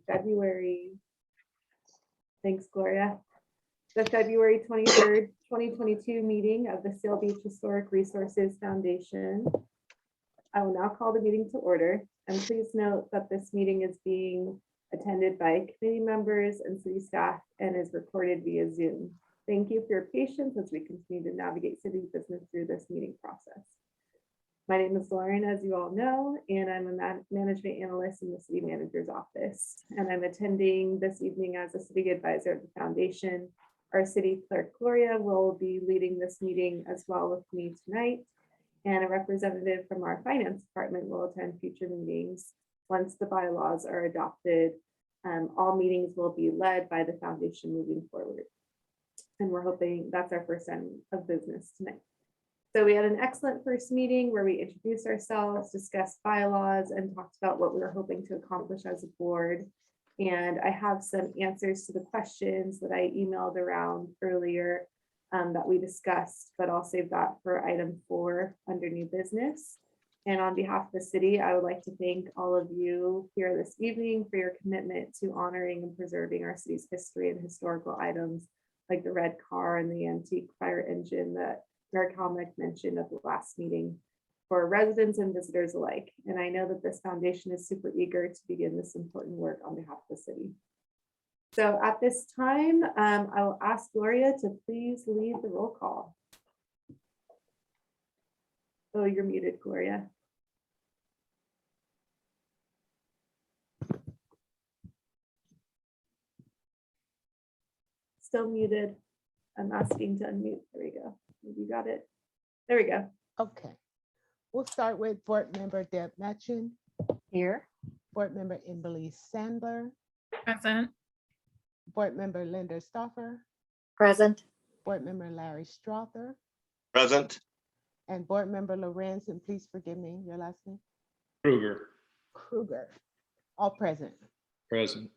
February. Thanks, Gloria. The February 23rd, 2022 meeting of the Seal Beach Historic Resources Foundation. I will now call the meeting to order, and please note that this meeting is being attended by committee members and city staff and is recorded via Zoom. Thank you for your patience as we continue to navigate city business through this meeting process. My name is Lauren, as you all know, and I'm a management analyst in the city manager's office. And I'm attending this evening as a city advisor of the foundation. Our city clerk, Gloria, will be leading this meeting as well with me tonight. And a representative from our finance department will attend future meetings. Once the bylaws are adopted, all meetings will be led by the foundation moving forward. And we're hoping that's our first time of business tonight. So we had an excellent first meeting where we introduced ourselves, discussed bylaws, and talked about what we were hoping to accomplish as a board. And I have some answers to the questions that I emailed around earlier that we discussed, but I'll save that for item 4 under new business. And on behalf of the city, I would like to thank all of you here this evening for your commitment to honoring and preserving our city's history and historical items like the red car and the antique fire engine that Mayor Kalnick mentioned at the last meeting for residents and visitors alike. And I know that this foundation is super eager to begin this important work on behalf of the city. So at this time, I will ask Gloria to please lead the roll call. Oh, you're muted, Gloria. Still muted. I'm asking to unmute. There we go. You got it. There we go. Okay. We'll start with Board Member Deb Matchin. Here. Board Member Emily Sandler. Present. Board Member Linda Stoffer. Present. Board Member Larry Strother. Present. And Board Member Lorenz, and please forgive me, your last name? Kruger. All present. Present.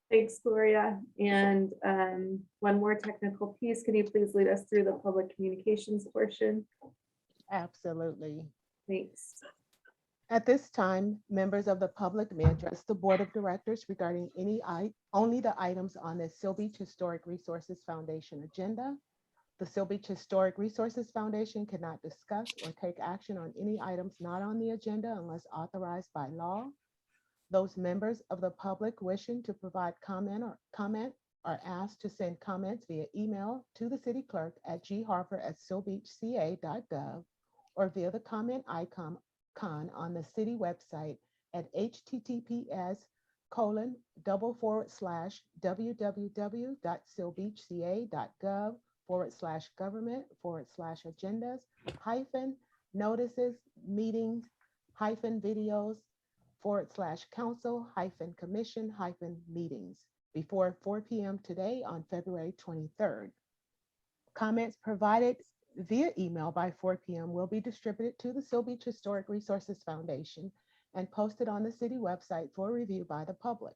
Thanks, Gloria. And one more technical piece. Can you please lead us through the public communications portion? Absolutely. Thanks. At this time, members of the public may address the Board of Directors regarding only the items on the Seal Beach Historic Resources Foundation agenda. The Seal Beach Historic Resources Foundation cannot discuss or take action on any items not on the agenda unless authorized by law. Those members of the public wishing to provide comment are asked to send comments via email to the city clerk at gharper@sealbeachca.gov or via the comment icon on the city website at https:/www.sealbeachca.gov/government/notices/meetings-council-commission-meetings before 4 p.m. today on February 23rd. Comments provided via email by 4 p.m. will be distributed to the Seal Beach Historic Resources Foundation and posted on the city website for review by the public.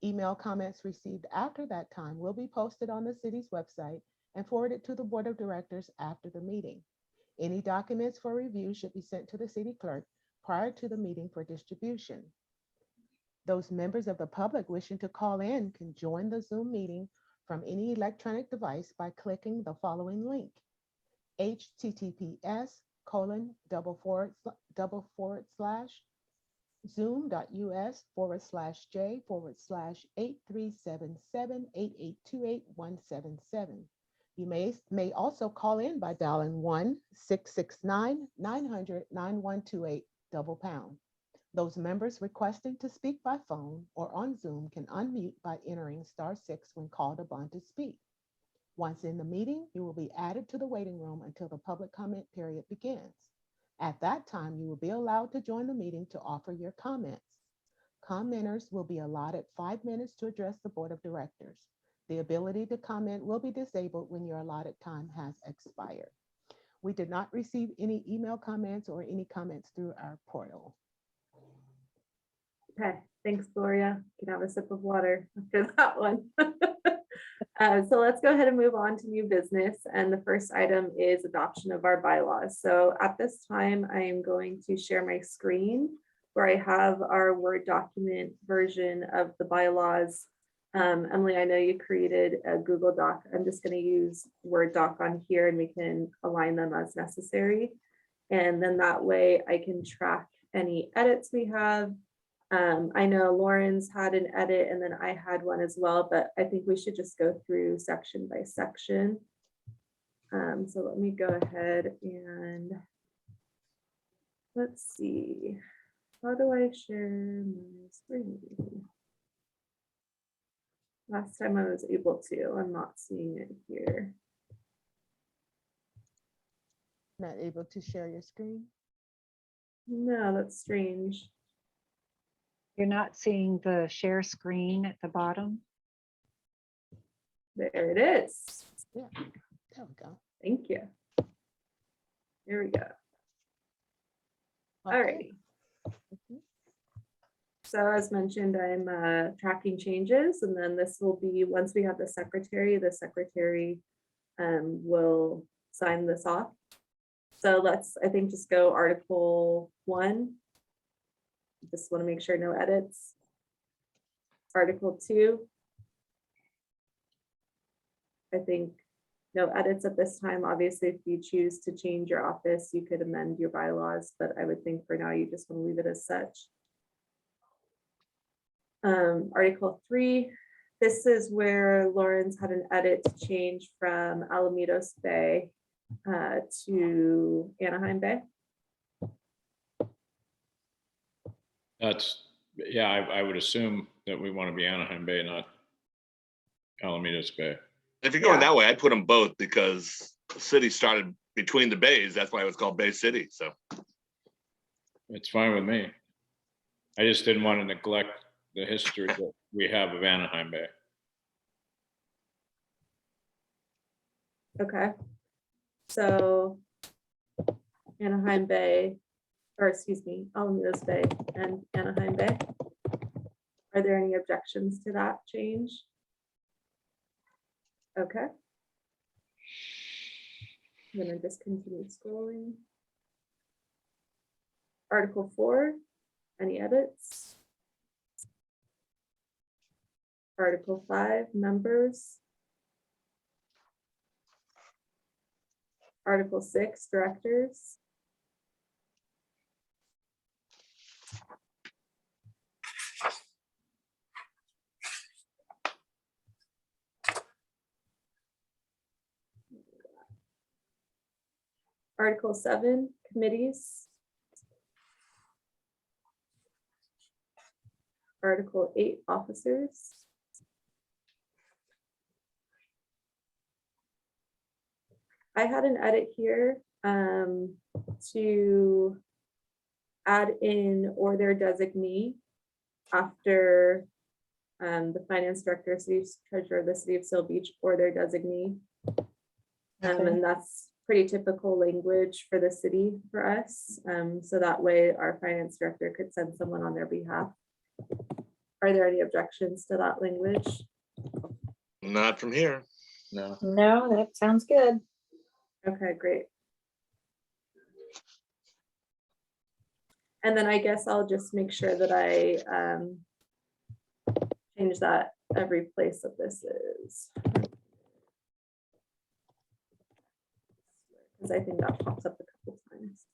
Email comments received after that time will be posted on the city's website and forwarded to the Board of Directors after the meeting. Any documents for review should be sent to the city clerk prior to the meeting for distribution. Those members of the public wishing to call in can join the Zoom meeting from any electronic device by clicking the following link: https://zoom.us/j/837788288177. You may also call in by dialing 1-669-900-9128 #. Those members requesting to speak by phone or on Zoom can unmute by entering *6 when called upon to speak. Once in the meeting, you will be added to the waiting room until the public comment period begins. At that time, you will be allowed to join the meeting to offer your comments. Commenters will be allotted 5 minutes to address the Board of Directors. The ability to comment will be disabled when your allotted time has expired. We did not receive any email comments or any comments through our portal. Okay, thanks, Gloria. You can have a sip of water after that one. So let's go ahead and move on to new business. And the first item is adoption of our bylaws. So at this time, I am going to share my screen where I have our Word document version of the bylaws. Emily, I know you created a Google Doc. I'm just going to use Word doc on here and we can align them as necessary. And then that way I can track any edits we have. I know Lauren's had an edit and then I had one as well, but I think we should just go through section by section. So let me go ahead and let's see. How do I share my screen? Last time I was able to, I'm not seeing it here. Not able to share your screen? No, that's strange. You're not seeing the share screen at the bottom? There it is. Yeah, there we go. Thank you. Here we go. All Okay. right. So as mentioned, I'm tracking changes, and then this will be, once we have the secretary will sign this off. So let's, I think, just go Article 1. Just want to make sure no edits. Article 2. I think no edits at this time. Obviously, if you choose to change your office, you could amend your bylaws, but I would think for now you just want to leave it as such. Article 3, this is where Lauren's had an edit to change from Alamitos Bay to Anaheim Bay. That's, yeah, I would assume that we want to be Anaheim Bay, not Alamitos Bay. If you're going Yeah. that way, I'd put them both because the city started between the bays. That's why it was called Bay City. So It's fine with me. I just didn't want to neglect the history that we have of Anaheim Bay. Okay. So Anaheim Bay, or excuse me, Alamitos Bay and Anaheim Bay. Are there any objections to that change? Okay. I'm gonna just continue scrolling. Article 4, any edits? Article 5, members. Article 6, directors. Article 7, committees. Article 8, officers. I had an edit here to add in or their designee after the finance director, city treasurer of the city of Seal Beach, or their designee. And that's pretty typical language for the city for us. So that way our finance director could send someone on their behalf. Are there any objections to that language? not from here. No. No, that sounds good. Okay, great. And then I guess I'll just make sure that I change that every place that this is. Because I think that pops up a couple times.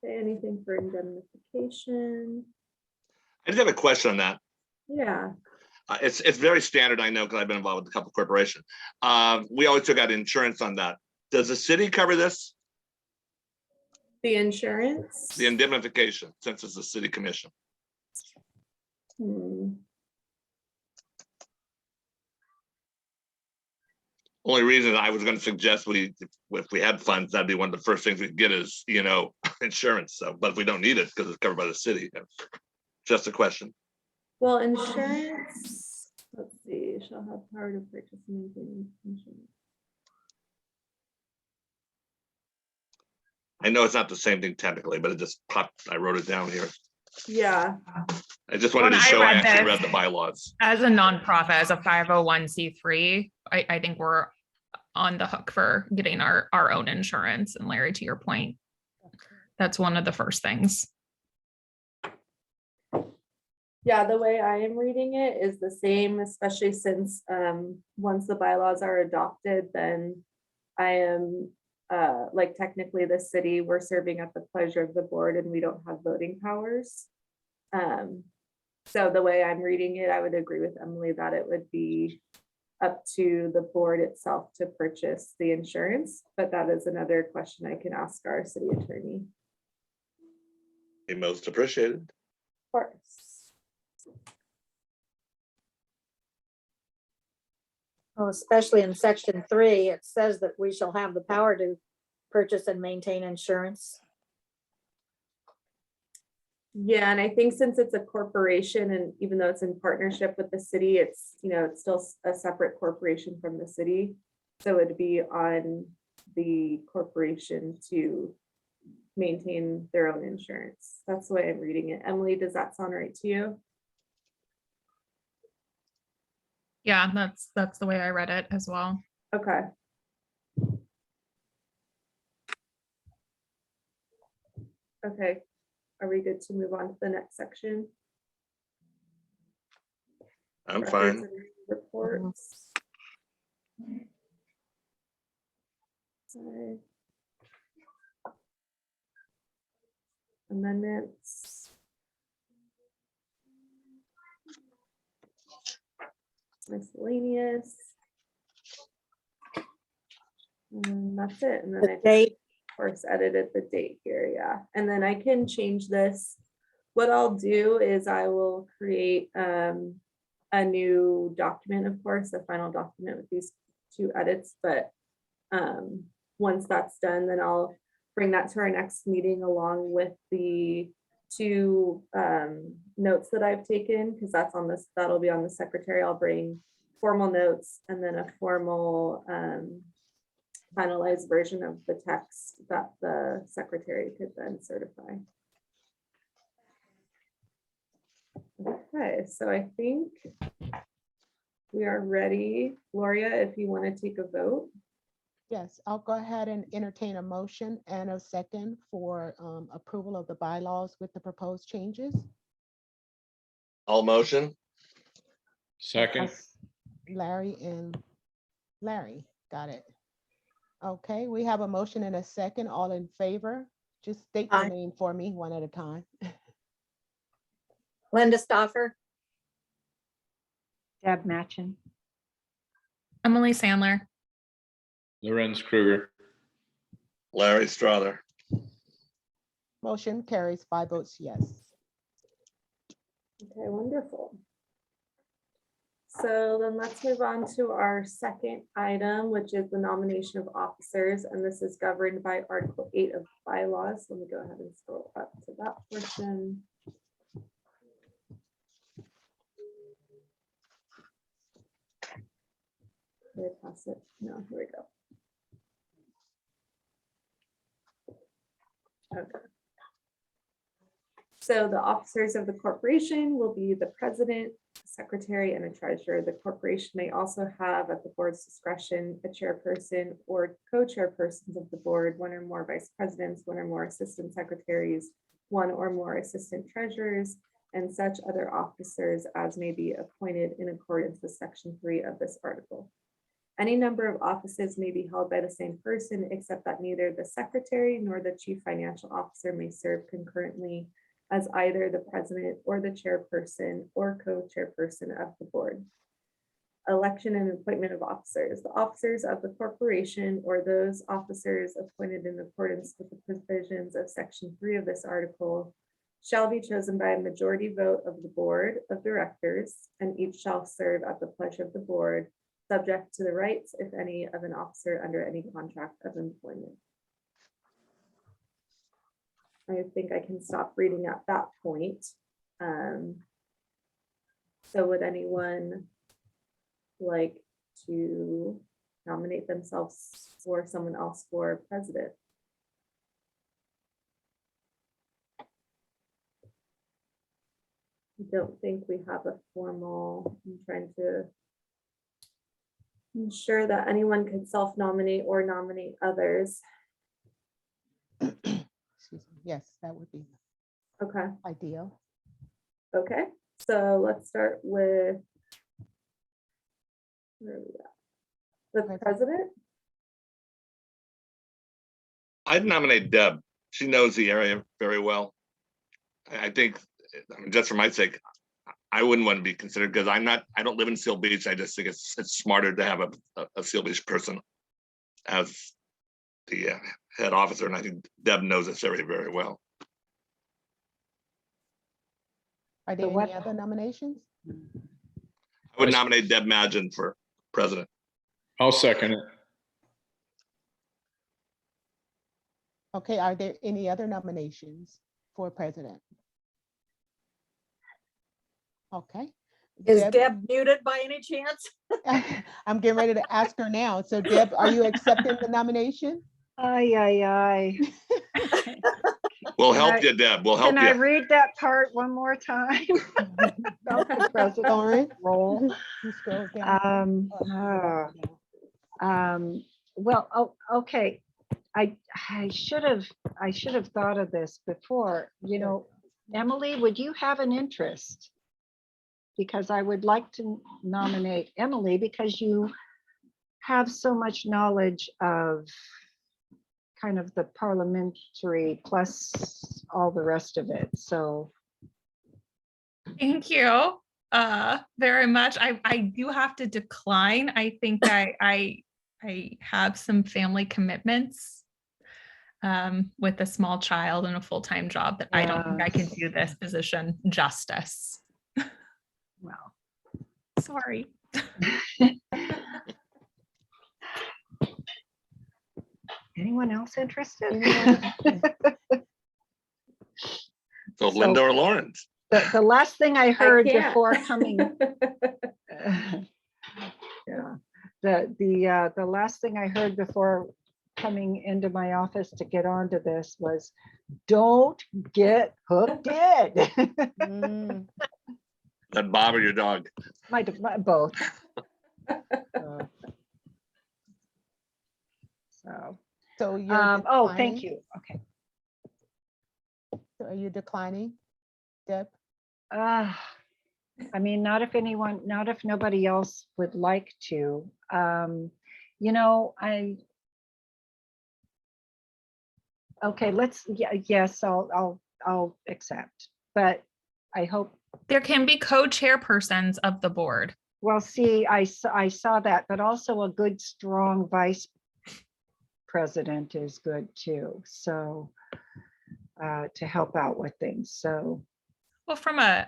Okay, anything for indemnification? I just have a question on that. Yeah, It's very standard, I know, because I've been involved with a couple corporations. We always took out insurance on that. Does the city cover this? the insurance. The indemnification, since it's a city commission? Hmm. Only reason I was going to suggest if we had funds, that'd be one of the first things we get is, insurance. So, but if we don't need it because it's covered by the city, just a question. Well, insurance, let's see, shall have power to purchase and maintain insurance. I know it's not the same thing technically, but it just popped. I wrote it down here. Yeah, I just wanted When to I show I read actually this- read the bylaws. As a nonprofit, as a 501c3, I think we're on the hook for getting our own insurance. And Larry, to your point, that's one of the first things. yeah, the way I am reading it is the same, especially since once the bylaws are adopted, then I am like technically the city, we're serving at the pleasure of the board and we don't have voting powers. So the way I'm reading it, I would agree with Emily that it would be up to the board itself to purchase the insurance, but that is another question I can ask our city attorney. Be most appreciated. Of course. Well, especially in section 3, it says that we shall have the power to purchase and maintain insurance. Yeah, and I think since it's a corporation and even though it's in partnership with the city, it's, it's still a separate corporation from the city. So it'd be on the corporation to maintain their own insurance. That's the way I'm reading it. Emily, does that sound right to you? Yeah, that's the way I read it as well. Okay. Okay, are we good to move on to the next section? I'm Records fine. and Reports. Sorry. Amendments. Miscellaneous. And that's it. And then The I date, of course edited the date here, yeah. And then I can change this. What I'll do is I will create a new document, of course, the final document with these 2 edits, but once that's done, then I'll bring that to our next meeting along with the 2 notes that I've taken, because that's on this, that'll be on the secretary. I'll bring formal notes and then a formal finalized version of the text that the secretary could then certify. Okay, so I think we are ready. Gloria, if you want to take a vote. Yes, I'll go ahead and entertain a motion and a second for approval of the bylaws with the proposed changes. All motion. Second, Larry, got it. Okay, we have a motion and a second. All in favor? Just state your Aye. name for me one at a time. Linda Stoffer, Deb Matchin. Emily Sandler. Lorenz Kruger. Larry Strother. Motion carries 5 votes yes. Okay, wonderful. So then let's move on to our second item, which is the nomination of officers, and this is governed by Article 8 of bylaws. Let me go ahead and scroll up to that portion. Did I pass it? No, here we go. Okay. So the officers of the corporation will be the president, secretary, and a treasurer. The corporation may also have at the board's discretion a chairperson or co-chairpersons of the board, 1 or more vice presidents, 1 or more assistant secretaries, 1 or more assistant treasurers, and such other officers as may be appointed in accordance with section 3 of this article. Any number of offices may be held by the same person, except that neither the secretary nor the chief financial officer may serve concurrently as either the president or the chairperson or co-chairperson of the board. Election and appointment of officers. The officers of the corporation or those officers appointed in accordance with the provisions of section 3 of this article shall be chosen by a majority vote of the board of directors, and each shall serve at the pleasure of the board, subject to the rights, if any, of an officer under any contract of employment. I think I can stop reading at that point. So would anyone like to nominate themselves or someone else for president? don't think we have a formal, I'm trying to ensure that anyone could self-nominate or nominate others. Excuse me. Yes, that would be Okay, ideal. okay, so let's start with where are we at? The president. I'd nominate Deb. She knows the area very well. I think, I mean, just for my sake, I wouldn't want to be considered because I don't live in Seal Beach. I just think it's smarter to have a Seal Beach person as the head officer. And I think Deb knows this area very well. Are there what- any other nominations? I would nominate Deb Magin for president. I'll second it. Okay, are there any other nominations for president? Okay. Is Deb muted by any chance? I'm getting ready to ask her now. So Deb, are you accepting the nomination? Aye. We'll Can help I- you, Deb. We'll help Can I you. read that part one more time? About the president's Lauren, role. you scroll down. Well, okay. I should have thought of this before, you know. Emily, would you have an interest? Because I would like to nominate Emily because you have so much knowledge of kind of the parliamentary plus all the rest of it. So Thank you very much. I do have to decline. I think I have some family commitments with a small child and a full-time job that I don't think I could do this position justice. well. Sorry. Anyone else interested? Anyone? So Linda or Lawrence. The last thing I heard can't. before coming. Yeah, the last thing I heard before coming into my office to get onto this was, don't get hooked in. Mm, That Bob or your dog. My both. So, So you're oh, thank declining? you. Okay. So are you declining, Deb? I mean, not if nobody else would like to. You know, okay, yes, I'll accept, but I hope, There can be co-chairpersons of the board. well, see, I saw that, but also a good, strong vice president is good too. So to help out with things. So Well, from a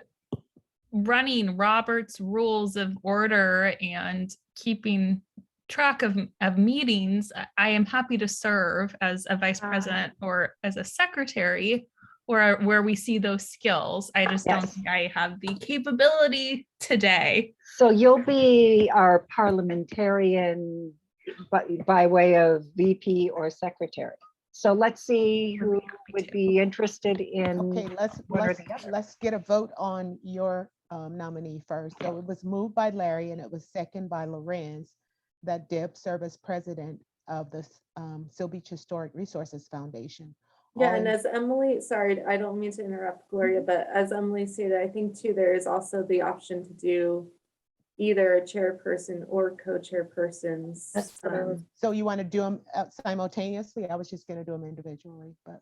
running Robert's rules of order and keeping track of meetings, I am happy to serve as a vice president or as a secretary, or where we see those skills. I just don't Yes. think I have the capability today. so you'll be our parliamentarian by way of VP or secretary. So let's see who would be interested in. Okay, one or the other. let's get a vote on your nominee first. So it was moved by Larry and it was second by Lorenz that Deb serve as president of the Seal Beach Historic Resources Foundation. Yeah, All and in- as Emily, sorry, I don't mean to interrupt Gloria, but as Emily stated, I think too, there is also the option to do either a chairperson or co-chairpersons. That's what I was- So you want to do them simultaneously? I was just going to do them individually, but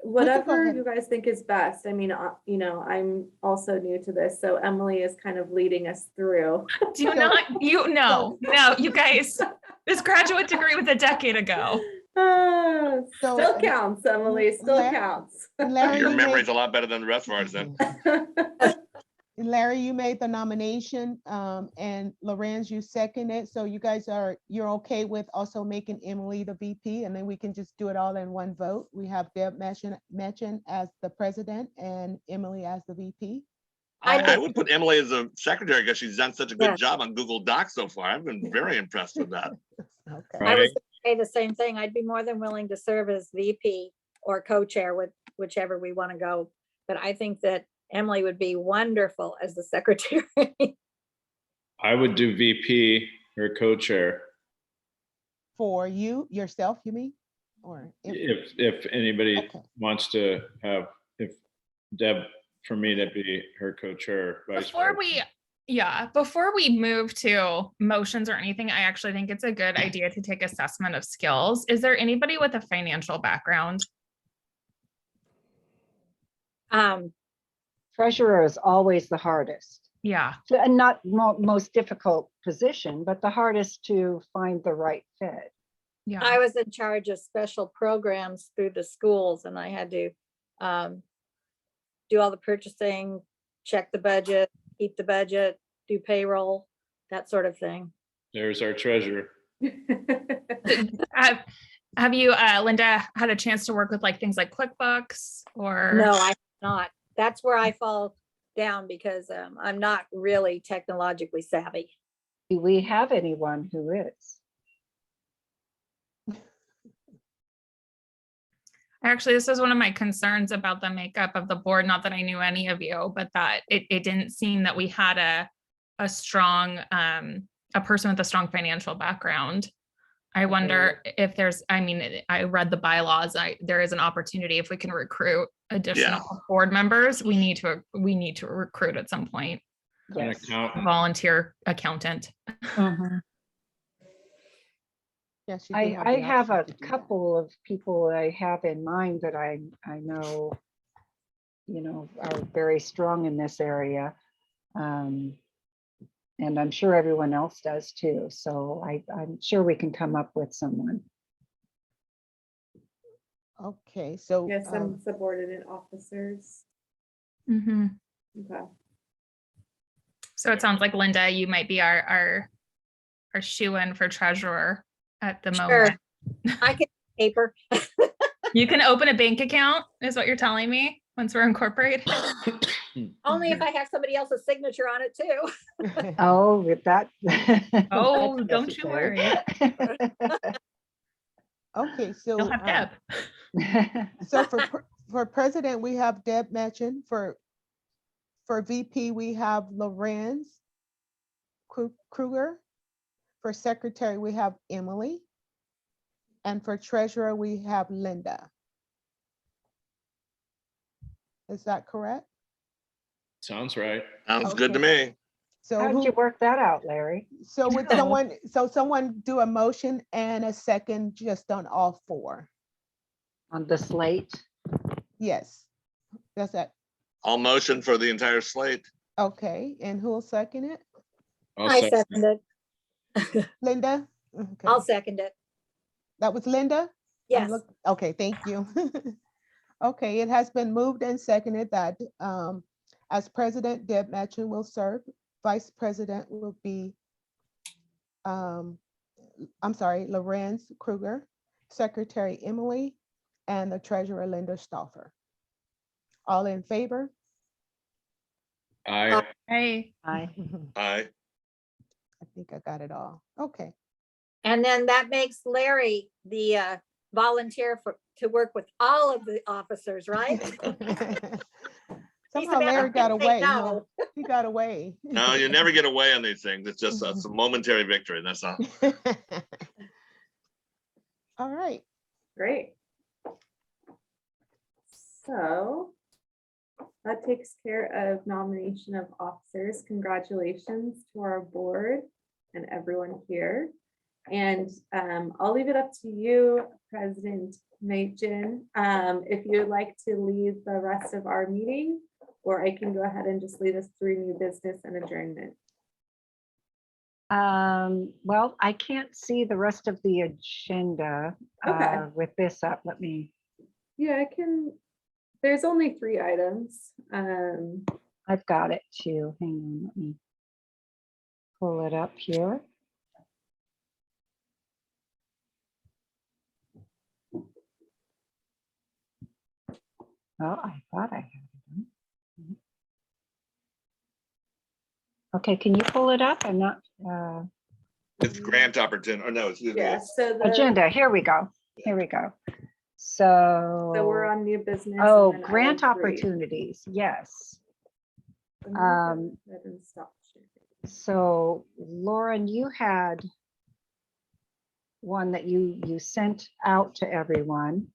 Whatever ahead. you guys think is best. I mean, you know, I'm also new to this, so Emily is kind of leading us through. Do not, no, you guys, this graduate degree was a decade ago. So, Still counts, Emily, still Larry- counts. Larry, Your you memory's made- a lot better than the rest of ours then. Larry, you made the nomination, and Lorenz, you seconded. So you guys you're okay with also making Emily the VP, and then we can just do it all in one vote. We have Deb Machen as the president and Emily as the VP. I would put Emily as a secretary because she's done such a Yeah. good job on Google Docs so far. I've been very impressed with that. Okay. I was Right. gonna say the same thing. I'd be more than willing to serve as VP or co-chair with whichever we want to go. But I think that Emily would be wonderful as the secretary. I would do VP or co-chair For you, yourself, you mean? Or if anybody Okay. wants to have, if Deb, for me to be her co-chair, vice Before president. before we move to motions or anything, I actually think it's a good idea to take assessment of skills. Is there anybody with a financial background? Treasurer is always the hardest. Yeah, And not most difficult position, but the hardest to find the right fit. yeah. I was in charge of special programs through the schools and I had to do all the purchasing, check the budget, keep the budget, do payroll, that sort of thing. There's our treasurer. Have you, Linda, had a chance to work with like things like QuickBooks or? No, I have not. That's where I fall down because I'm not really technologically savvy. Do we have anyone who is? Actually, this is one of my concerns about the makeup of the board. Not that I knew any of you, but that it didn't seem that we had a strong, a person with a strong financial background. I wonder if there's, I mean, I read the bylaws. There is an opportunity if we can recruit additional board members. We need to recruit at some point. An Yes. account. A volunteer accountant. Mhm. yes, you do I the have a option to do that. couple of people I have in mind that I know, are very strong in this area. And I'm sure everyone else does too. So I'm sure we can come up with someone. Okay, so Yes, some subordinate officers. Mhm. Okay. So it sounds like Linda, you might be our shoe-in for treasurer at the Sure. moment. I can paper. You can open a bank account, is what you're telling me, once we're incorporated. Only if I have somebody else's signature on it too. Oh, with that. Oh, that's don't you worry. okay, so You'll have Deb. so for president, we have Deb Metchin. For VP, we have Lorenz Kruger. For secretary, we have Emily. And for treasurer, we have Linda. Is that correct? Sounds right. Sounds good to me. So How did you work that out, Larry? so would someone do a motion and a second just on all four? On the slate? Yes. That's that. All motion for the entire slate. Okay, and who'll second it? I'll I second. second it. Linda? Okay. I'll second it. That was Linda? I'm Yes. Okay, thank you. Okay, it has been moved and seconded that as president, Deb Matchin will serve. Vice president will be, I'm sorry, Lorenz Kruger, secretary Emily, and the treasurer Linda Stauffer. All in favor? Aye. Hey, Aye. Aye. I think I got it all. Okay. And then that makes Larry the volunteer to work with all of the officers, right? Somehow man Larry who got can say away. no. Huh? He got away. No, you never get away on these things. It's just a momentary victory. That's all. All right. Great. So that takes care of nomination of officers. Congratulations to our board and everyone here. And I'll leave it up to you, President Machin, if you'd like to lead the rest of our meeting, or I can go ahead and just lead us through new business and adjournment. Well, I can't see the rest of the agenda Okay. with this up. Let me, Yeah, I can. There's only 3 items. I've got it too. Hang on, let me pull it up here. Oh, I thought I had it. Okay, can you pull it up? I'm not, It's grant opportunity, or no, excuse me. Yeah, it's- so the, agenda, here we go. Here we go. so we're So, on new business. and oh, then grant item 3. opportunities, yes. I'm gonna go ahead and stop sharing. So Lauren, you had one that you sent out to everyone.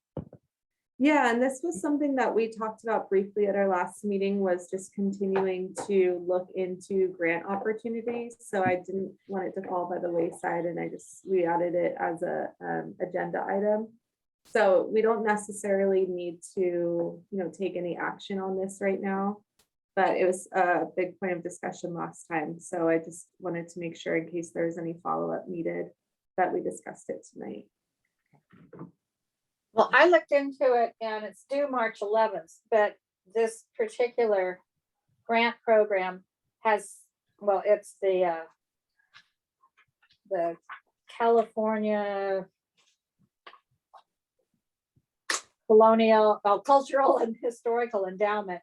Yeah, and this was something that we talked about briefly at our last meeting, was just continuing to look into grant opportunities. So I didn't want it to fall by the wayside, and we added it as a agenda item. So we don't necessarily need to, take any action on this right now, but it was a big point of discussion last time. So I just wanted to make sure, in case there's any follow-up needed, that we discussed it tonight. Well, I looked into it and it's due March 11th, but this particular grant program has, well, it's the California Cultural and Historical Endowment.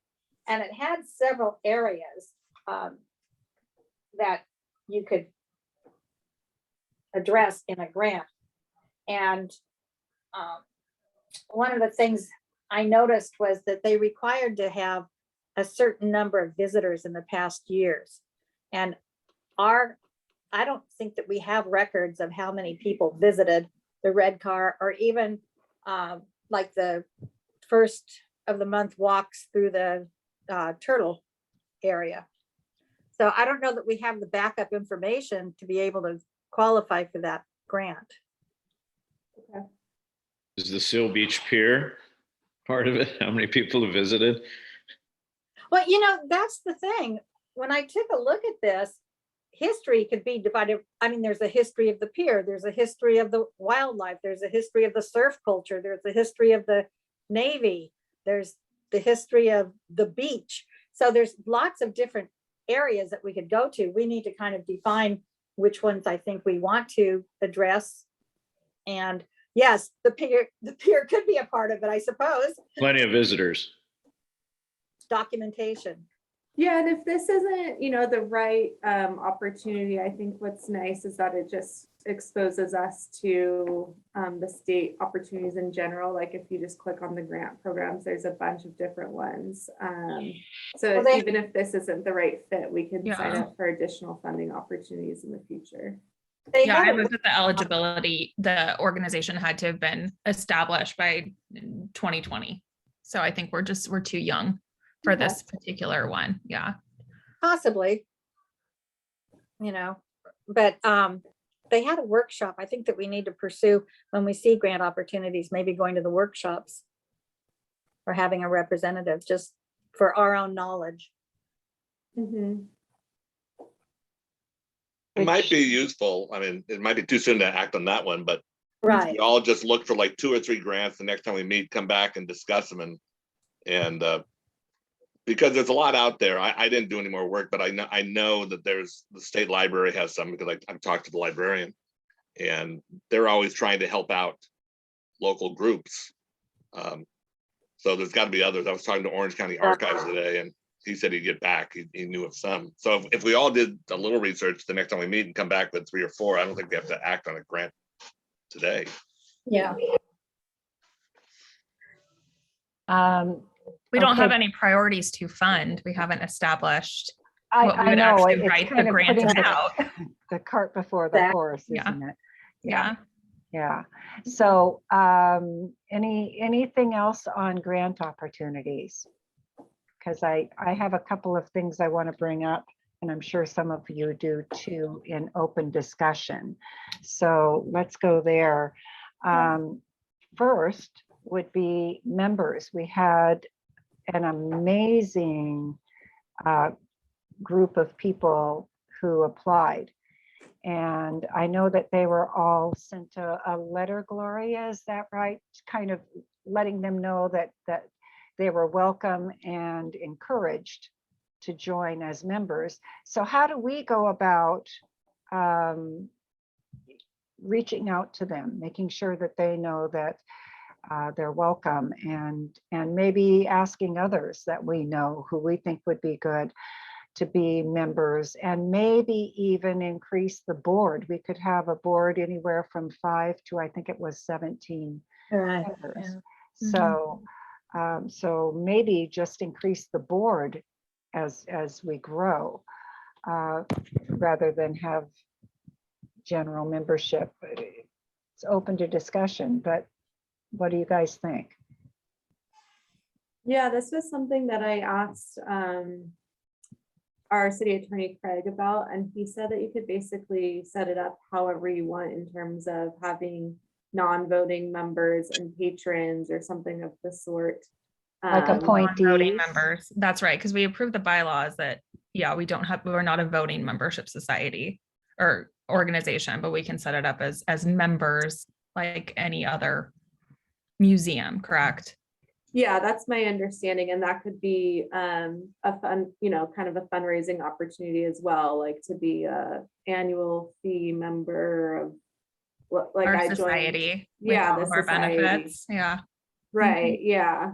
And it had several areas that you could address in a grant. And one of the things I noticed was that they required to have a certain number of visitors in the past years. And I don't think that we have records of how many people visited the red car, or even like the first of the month walks through the turtle area. So I don't know that we have the backup information to be able to qualify for that grant. Okay. Is the Seal Beach Pier part of it? How many people have visited? Well, that's the thing. When I took a look at this, history could be divided. I mean, there's a history of the pier, there's a history of the wildlife, there's a history of the surf culture, there's a history of the Navy, there's the history of the beach. So there's lots of different areas that we could go to. We need to kind of define which ones I think we want to address. And yes, the pier could be a part of it, I suppose. Plenty of visitors. Documentation. Yeah, and if this isn't, the right opportunity, I think what's nice is that it just exposes us to the state opportunities in general. Like if you just click on the grant programs, there's a bunch of different ones. So Well, even if this isn't the right fit, we can sign Yeah. up for additional funding opportunities in the future. They Yeah, I had a- looked at the eligibility. The organization had to have been established by 2020. So I think we're too young for Okay. this particular one. Yeah. Possibly, but they had a workshop, I think, that we need to pursue when we see grant opportunities, maybe going to the workshops or having a representative just for our own knowledge. Mhm. It might be useful. I mean, it might be too soon to act on that one, but Right. we all just look for like 2 or 3 grants. The next time we meet, come back and discuss them, and because there's a lot out there. I didn't do any more work, but I know that there's the state library has some, because I've talked to the librarian, and they're always trying to help out local groups. So there's got to be others. I was talking to Orange County Archives today, and he said he'd get back. He knew of some. So if we all did a little research, the next time we meet and come back with 3 or 4, I don't think we have to act on a grant today. Yeah. We don't have Okay. any priorities to fund. We haven't established I what we I would know, actually it's write the kind of grant putting about. the cart before the Exactly. horse, Yeah. isn't it? Yeah. Yeah. So anything else on grant opportunities? Because I have a couple of things I want to bring up, and I'm sure some of you do too, in open discussion. So let's go there. First would be members. We had an amazing group of people who applied. And I know that they were all sent a letter, Gloria, is that right? Kind of letting them know that they were welcome and encouraged to join as members. So how do we go about reaching out to them, making sure that they know that they're welcome, and maybe asking others that we know who we think would be good to be members, and maybe even increase the board. We could have a board anywhere from 5 to, I think it was 17 Right. members. Yeah. So maybe just increase the board as we grow, rather than have general membership. It's open to discussion, but what do you guys think? Yeah, this was something that I asked our city attorney Craig about, and he said that you could basically set it up however you want in terms of having non-voting members and patrons or something of the sort. Like Um, appointees? Non-voting members. That's right, because we approved the bylaws that, yeah, we're not a voting membership society or organization, but we can set it up as members like any other museum, correct? Yeah, that's my understanding, and that could be a fun, kind of a fundraising opportunity as well, like to be a annual fee member of like Our I joined. society. with Yeah, all the of our society. benefits. Yeah. Right, yeah,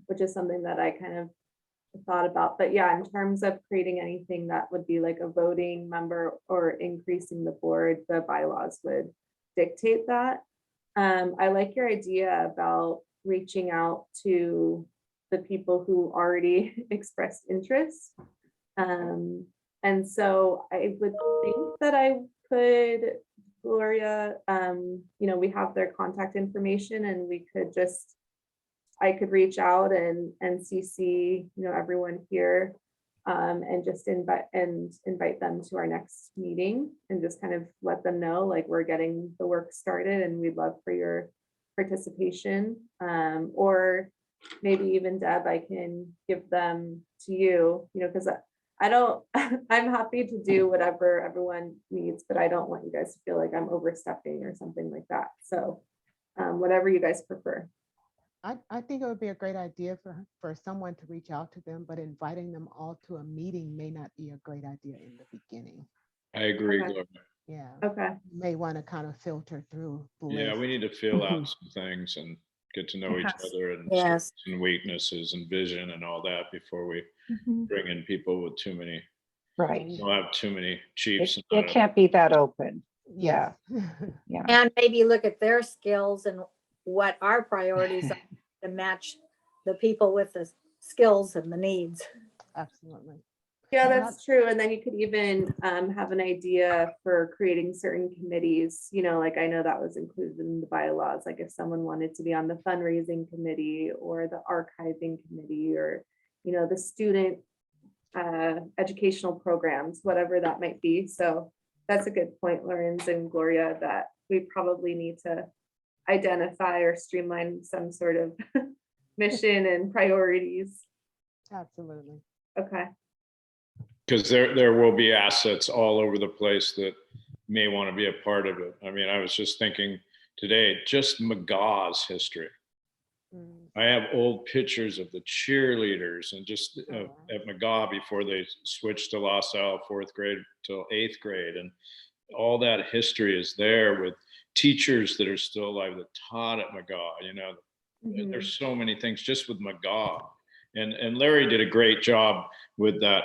which is something that I kind of thought about, but yeah, in terms of creating anything that would be like a voting member or increasing the board, the bylaws would dictate that. I like your idea about reaching out to the people who already expressed interest. And so I would think that I could, Gloria, we have their contact information and we could I could reach out and CC, everyone here, and just invite them to our next meeting and just kind of let them know, like, we're getting the work started and we'd love for your participation. Or maybe even Deb, I can give them to you, because I don't, I'm happy to do whatever everyone needs, but I don't want you guys to feel like I'm overstepping or something like that. So whatever you guys prefer. I think it would be a great idea for someone to reach out to them, but inviting them all to a meeting may not be a great idea in the beginning. I agree, Okay. Gloria. Yeah. Okay. You may want to kind of filter through the Yeah, list. we need to feel out some things and get to know each Yes. other and Yes. strengths and weaknesses and vision and all that before we Mhm. bring in people with too many, Right. we'll have too many chiefs. It and not can't be that open. Yeah. Yes. And maybe look at their skills and what our priorities are to match the people with the skills and the needs. Absolutely. Yeah, And that's true. And then you could even have an idea for creating certain committees, like I know that was included in the bylaws, like if someone wanted to be on the fundraising committee or the archiving committee or, the student educational programs, whatever that might be. So that's a good point, Lorenz and Gloria, that we probably need to identify or streamline some sort of mission and priorities. Absolutely. Okay. Because there will be assets all over the place that may want to be a part of it. I mean, I was just thinking today, just McGaw's history. Mm. I have old pictures of the cheerleaders and just at McGaw before they switched to LaSalle 4th grade till 8th grade. And all that history is there with teachers that are still alive that taught at McGaw. Mhm. There's so many things just with McGaw. And Larry did a great job with that,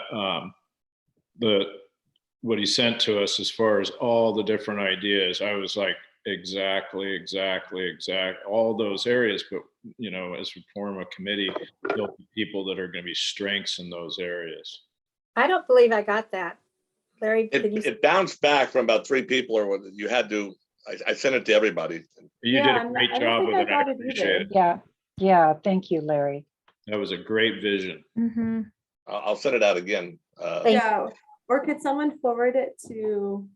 what he sent to us as far as all the different ideas. I was like, exactly, all those areas. But, as we form a committee, there'll be people that are going to be strengths in those areas. I don't believe I got that. Larry, can you? It bounced back from about 3 people or what you had to, I sent it to everybody. You Yeah, did a I'm not- great I don't job think with I it. I got it appreciate either. it. Yeah. Yeah. Thank you, Larry. That was a great vision. Mhm. I'll send it out again. Thank- Yeah, or could someone forward it to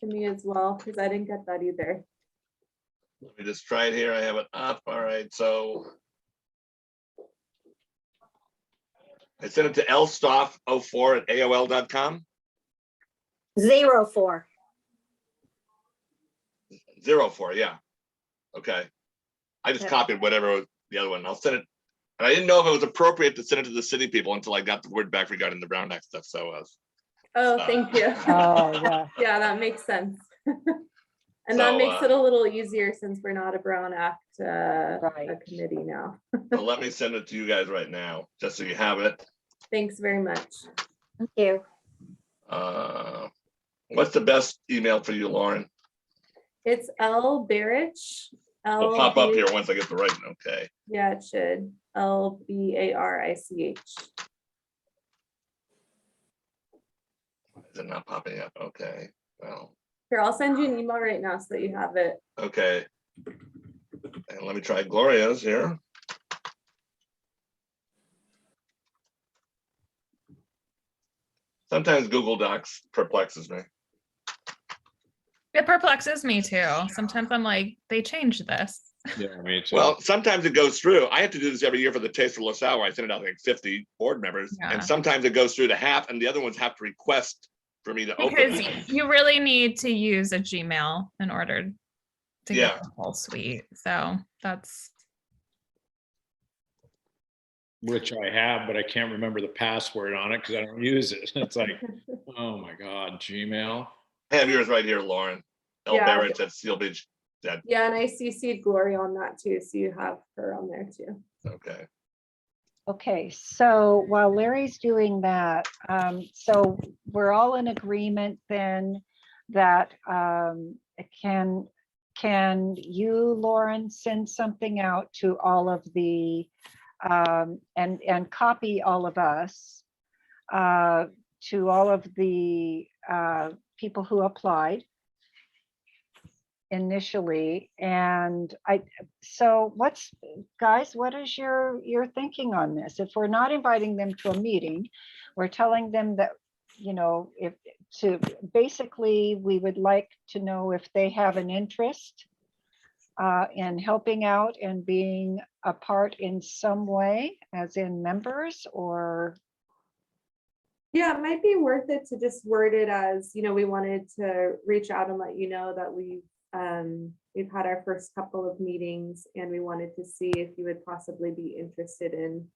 me as well? Because I didn't get that either. Let me just try it here. I have it up. All right, so. I sent it to lstoff04@aol.com. 04. 04, yeah. Okay. I just Yeah. copied whatever the other one. I'll send it. And I didn't know if it was appropriate to send it to the city people until I got the word back regarding the Brown Act stuff. So Oh, thank you. Oh, yeah. Yeah, that makes sense. And that So, makes it a little easier since we're not a Brown Act Right. a committee now. so let me send it to you guys right now, just so you have it. Thanks very much. Thank you. What's the best email for you, Lauren? It's L Barrich. It'll pop up here once I get the right one. Okay. Yeah, it should. LBARICH. Is it not popping up? Okay, well, Here, I'll send you an email right now so that you have it. okay. And let me try Gloria's here. Sometimes Google Docs perplexes me. It perplexes me too. Sometimes I'm like, they changed this. Yeah, me too. Well, sometimes it goes through. I have to do this every year for the Taste of LaSalle, where I send it out like 50 board members. Yeah. And sometimes it goes through to half and the other ones have to request for me to open Because it. you really need to use a Gmail in order to Yeah. get the whole suite. So that's Which I have, but I can't remember the password on it because I don't use it. It's like, oh my God, Gmail. I have yours right here, Lauren. L. Yeah. Barrett at Seal Beach. That, Yeah, and I CC'd Gloria on that too, so you have her on there too. okay. Okay, so while Larry's doing that, so we're all in agreement then that can you, Lauren, send something out to all of the and copy all of us to all of the people who applied initially, and so what's, guys, what is your thinking on this? If we're not inviting them to a meeting, we're telling them that, you know, if to basically, we would like to know if they have an interest in helping out and being a part in some way, as in members, or Yeah, it might be worth it to just word it as, you know, we wanted to reach out and let you know that we've had our first couple of meetings and we wanted to see if you would possibly be interested in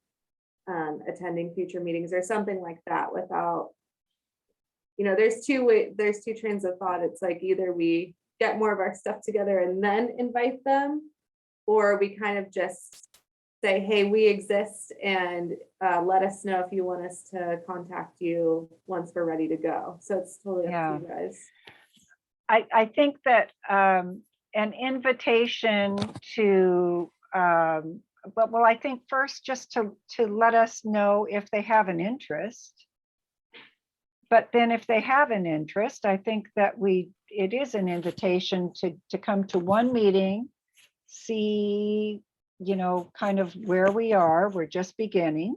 attending future meetings or something like that, without, you know, there's two trains of thought. It's like either we get more of our stuff together and then invite them, or we kind of just say, hey, we exist and let us know if you want us to contact you once we're ready to go. So it's totally up to you guys. I think that an invitation to, well, I think first just to let us know if they have an interest. But then if they have an interest, I think that it is an invitation to come to one meeting, see, you know, kind of where we are. We're just beginning.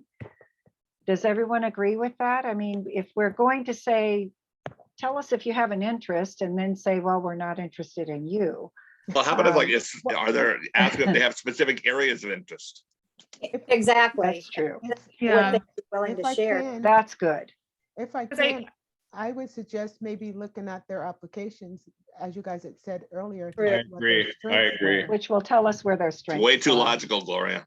Does everyone agree with that? I mean, if we're going to say, tell us if you have an interest, and then say, well, we're not interested in you. Well, how about if, like, are there, ask if they have specific areas of interest? Exactly. That's true. What Yeah. they're willing If to I share. can, That's good. if I 'Cause I- can, I would suggest maybe looking at their applications, as you guys had said earlier. to True. I see what their agree. I strengths agree. were. Which will tell us where their strengths Way too are. logical, Gloria.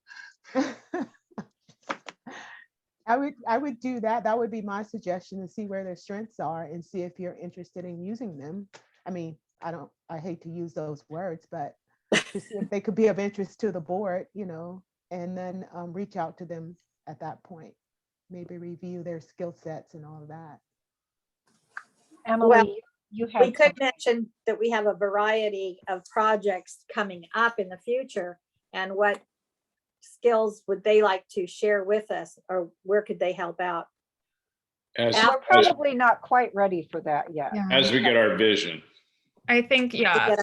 I would do that. That would be my suggestion, to see where their strengths are and see if you're interested in using them. I mean, I hate to use those words, but to see if they could be of interest to the board, you know, and then reach out to them at that point. Maybe review their skill sets and all of that. Emily, you We had could some- mention that we have a variety of projects coming up in the future, and what skills would they like to share with us, or where could they help out? As, we're as, probably not quite ready for that yet. Yeah. as we get our vision. I think, yeah,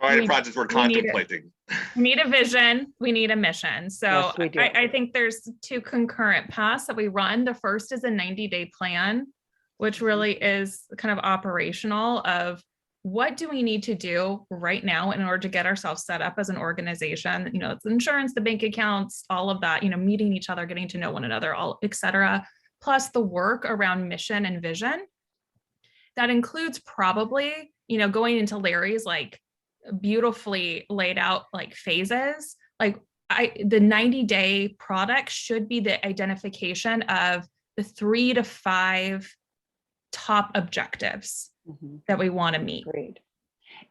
Variety We- of projects we're we need it. contemplating. we need a vision, we need a mission. So Yes, we do. I think there's two concurrent paths that we run. The first is a 90-day plan, which really is kind of operational of what do we need to do right now in order to get ourselves set up as an organization? You know, it's insurance, the bank accounts, all of that, you know, meeting each other, getting to know one another, all, et cetera. Plus the work around mission and vision. That includes probably, you know, going into Larry's like beautifully laid out like phases. Like the 90-day product should be the identification of the 3 to 5 top objectives Mhm, that we want to meet. agreed.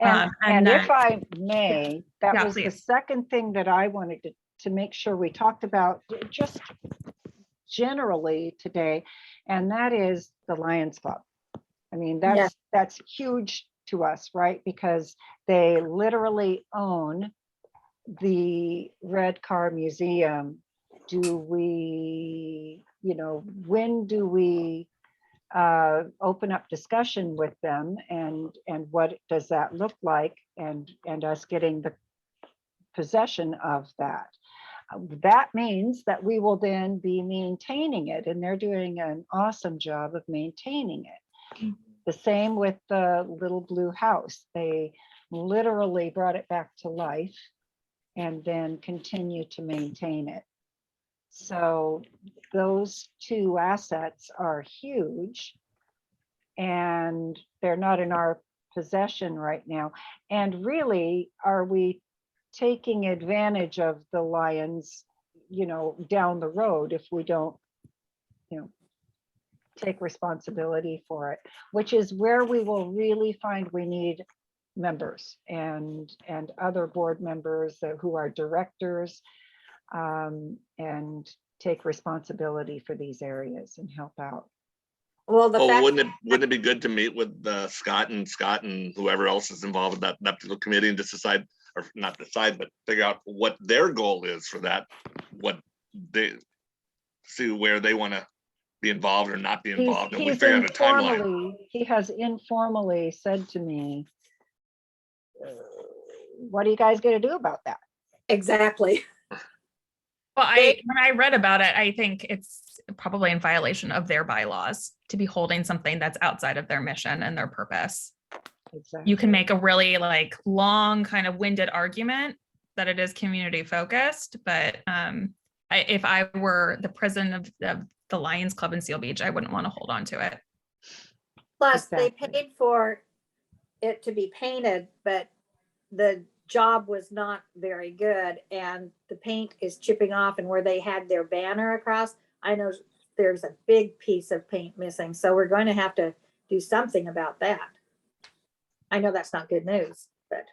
And And then- if I may, that Yeah, was the please. second thing that I wanted to make sure we talked about just generally today, and that is the Lions Club. I mean, that's huge to us, right? Because they literally own the Red Car Museum. Do we, you know, when do we open up discussion with them and what does that look like, and us getting the possession of that. That means that we will then be maintaining it, and they're doing an awesome job of maintaining it. The same with the little blue house. They literally brought it back to life and then continue to maintain it. So those two assets are huge, and they're not in our possession right now. And really, are we taking advantage of the Lions, down the road if we don't, take responsibility for it, which is where we will really find we need members and other board members who are directors, and take responsibility for these areas and help out. Well, the Oh, fact, wouldn't it be good to meet with Scott and whoever else is involved with that particular committee and just decide, or not decide, but figure out what their goal is for that, what they see where they want to be involved or not be involved, and we figure out a timeline. He has informally said to me, what are you guys going to do about that? exactly. Well, when I read about it, I think it's probably in violation of their bylaws to be holding something that's outside of their mission and their purpose. Exactly. You can make a really long kind of winded argument that it is community focused, but if I were the president of the Lions Club in Seal Beach, I wouldn't want to hold on to it. Plus, they Exactly. paid for it to be painted, but the job was not very good, and the paint is chipping off, and where they had their banner across, I know there's a big piece of paint missing, so we're going to have to do something about that. I know that's not good news, but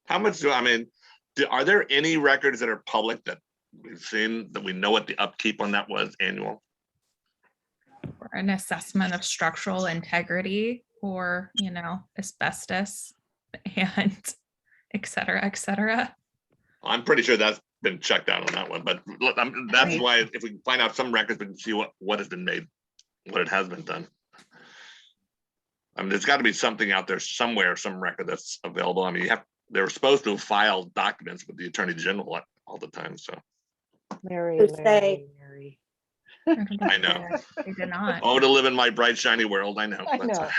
How much are there any records that are public that we've seen that we know what the upkeep on that was annual? Or an assessment of structural integrity, or asbestos, and et cetera, et cetera. I'm pretty sure that's been checked out on that one, but look, that's why if we can find out some records, we can see what has been made, what it has been done. There's got to be something out there somewhere, some record that's available. They're supposed to file documents with the Attorney General all the time, so. Larry. I know. They did not. Oh, to live in my bright, shiny world, I know. I know.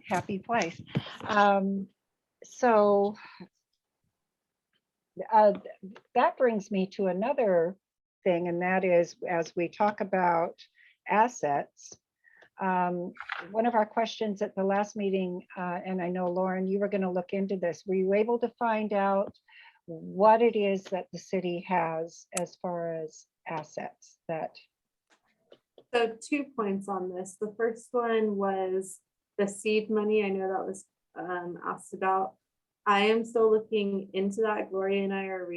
Happy place. So that brings me to another thing, and that is, as we talk about assets, one of our questions at the last meeting, and I know, Lauren, you were going to look into this, were you able to find out what it is that the city has as far as assets that? So 2 points on this. The first one was the seed money. I know that was asked about. I am still looking into that. Gloria and I are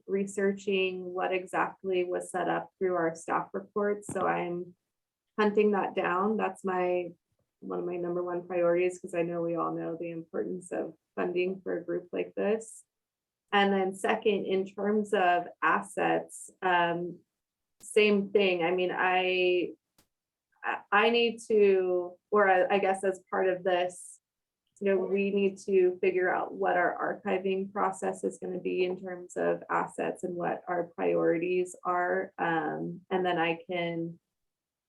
researching what exactly was set up through our staff reports. So I'm hunting that down. That's one of my number one priorities, because I know we all know the importance of funding for a group like this. And then second, in terms of assets, same thing. I need to, or I guess as part of this, we need to figure out what our archiving process is going to be in terms of assets and what our priorities are. And then I can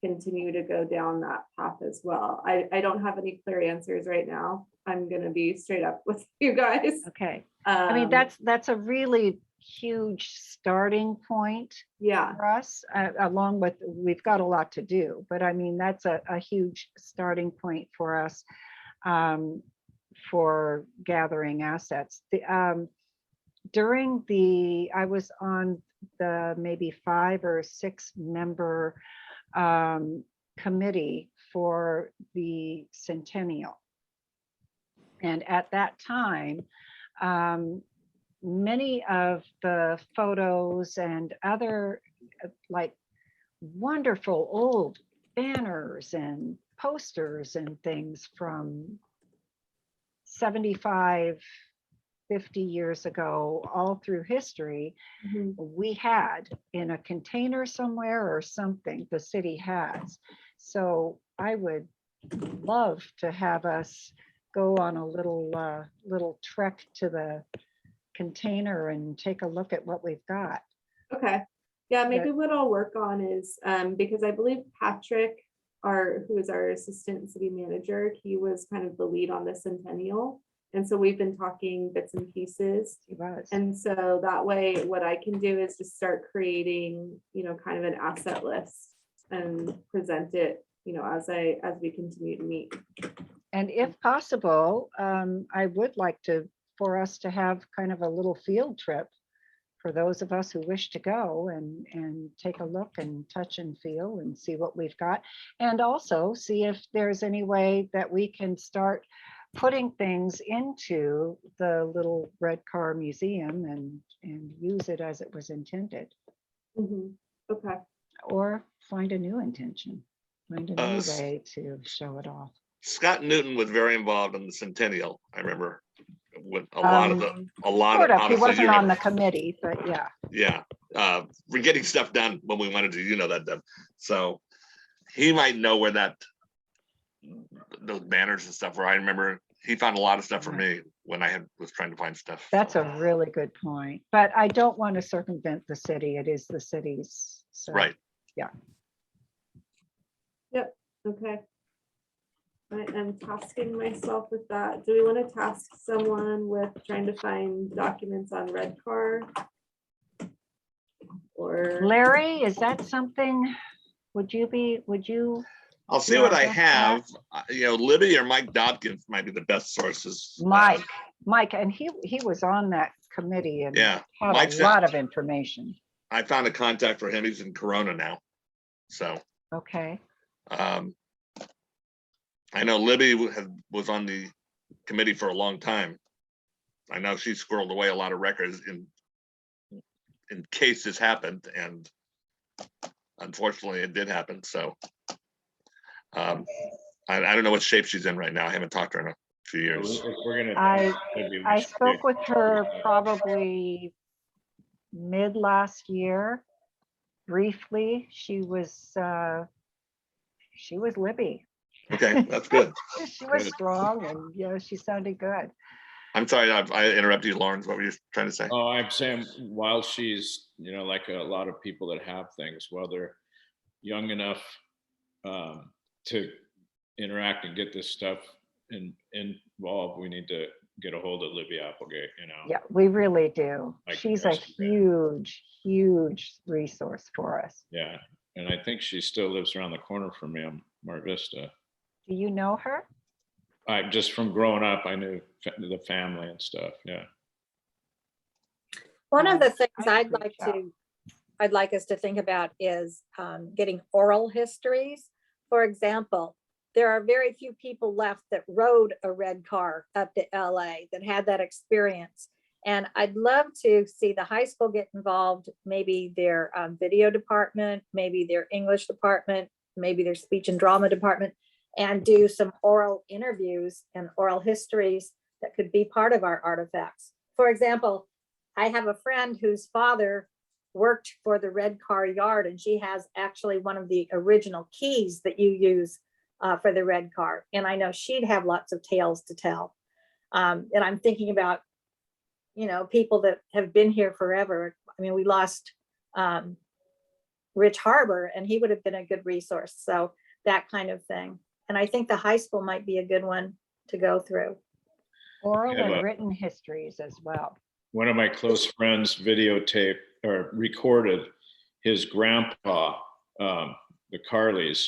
continue to go down that path as well. I don't have any clear answers right now. I'm going to be straight up with you guys. Okay. That's a really huge starting point. Yeah. For us, along with, we've got a lot to do, but that's a huge starting point for us for gathering assets. I was on the maybe 5 or 6 member committee for the centennial. And at that time, many of the photos and other wonderful old banners and posters and things from 75 50 years ago, all through history, Mhm. we had in a container somewhere or something, the city has. So I would love to have us go on a little trek to the container and take a look at what we've got. Okay, yeah, maybe what I'll work on is, because I believe Patrick, who is our assistant city manager, he was kind of the lead on the centennial. And so we've been talking bits and pieces. He was. And so that way, what I can do is just start creating, kind of an asset list and present it, as we continue to meet. And if possible, I would like for us to have kind of a little field trip for those of us who wish to go and take a look and touch and feel and see what we've got. And also see if there's any way that we can start putting things into the little red car museum and use it as it was intended, Mhm. Okay, or find a new intention, find a new s- way to show it off. Scott Newton was very involved in the Centennial. I remember with a lot of Sort of, he obviously, wasn't on the committee, but yeah. yeah, we're getting stuff done when we wanted to, that, Deb. So he might know where those banners and stuff were. I remember he found a lot of stuff for me when I was trying to find stuff. That's a really good point, but I don't want to circumvent the city. It is the city's. So, Right. okay. I am tasking myself with that. Do we want to task someone with trying to find documents on Red Car? Or, Larry, is that something, would you? I'll see Yeah, what I that's have. Libby or Mike Dobkins might be the best sources. Mike, and he was on that committee and Yeah, had Mike's a lot of information. I found a contact for him. He's in Corona now. So Okay, I know Libby was on the committee for a long time. I know she squirreled away a lot of records in case this happened, and unfortunately it did happen. So I don't know what shape she's in right now. I haven't talked to her in a few years. I spoke with her probably mid last year, briefly. She was Libby. Okay, that's good. She was Good. strong and she sounded good. I'm sorry, I interrupted you, Lawrence. What were you trying to say? Oh, I'm saying while she's, like a lot of people that have things, while they're young enough to interact and get this stuff involved, we need to get a hold of Libby Applegate, Yeah, we really do. Like She's a Instagram. huge resource for us. Yeah, and I think she still lives around the corner from me on Mar Vista. Do you know her? I just from growing up, I knew the family and stuff. Yeah. One of the things I'd reach out. I'd like us to think about is getting oral histories. For example, there are very few people left that rode a red car up to LA that had that experience. And I'd love to see the high school get involved, maybe their video department, maybe their English department, maybe their speech and drama department, and do some oral interviews and oral histories that could be part of our artifacts. For example, I have a friend whose father worked for the Red Car Yard, and she has actually one of the original keys that you use for the red car. And I know she'd have lots of tales to tell. And I'm thinking about, people that have been here forever. I mean, we lost Rich Harbor, and he would have been a good resource. So that kind of thing. And I think the high school might be a good one to go through. Oral Yeah, and written histories as well. One of my close friends videotaped or recorded his grandpa, the Carleys,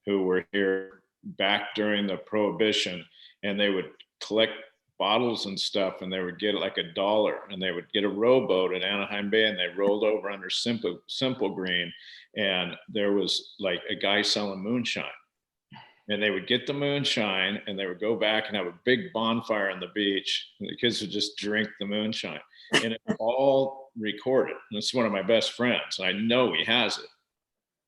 who were here back during the Prohibition, and they would collect bottles and stuff, and they would get like $1, and they would get a rowboat at Anaheim Bay, and they rolled over under Simple Green, and there was like a guy selling moonshine. And they would get the moonshine and they would go back and have a big bonfire on the beach. And the kids would just drink the moonshine. And it's all recorded. And it's one of my best friends. And I know he has it.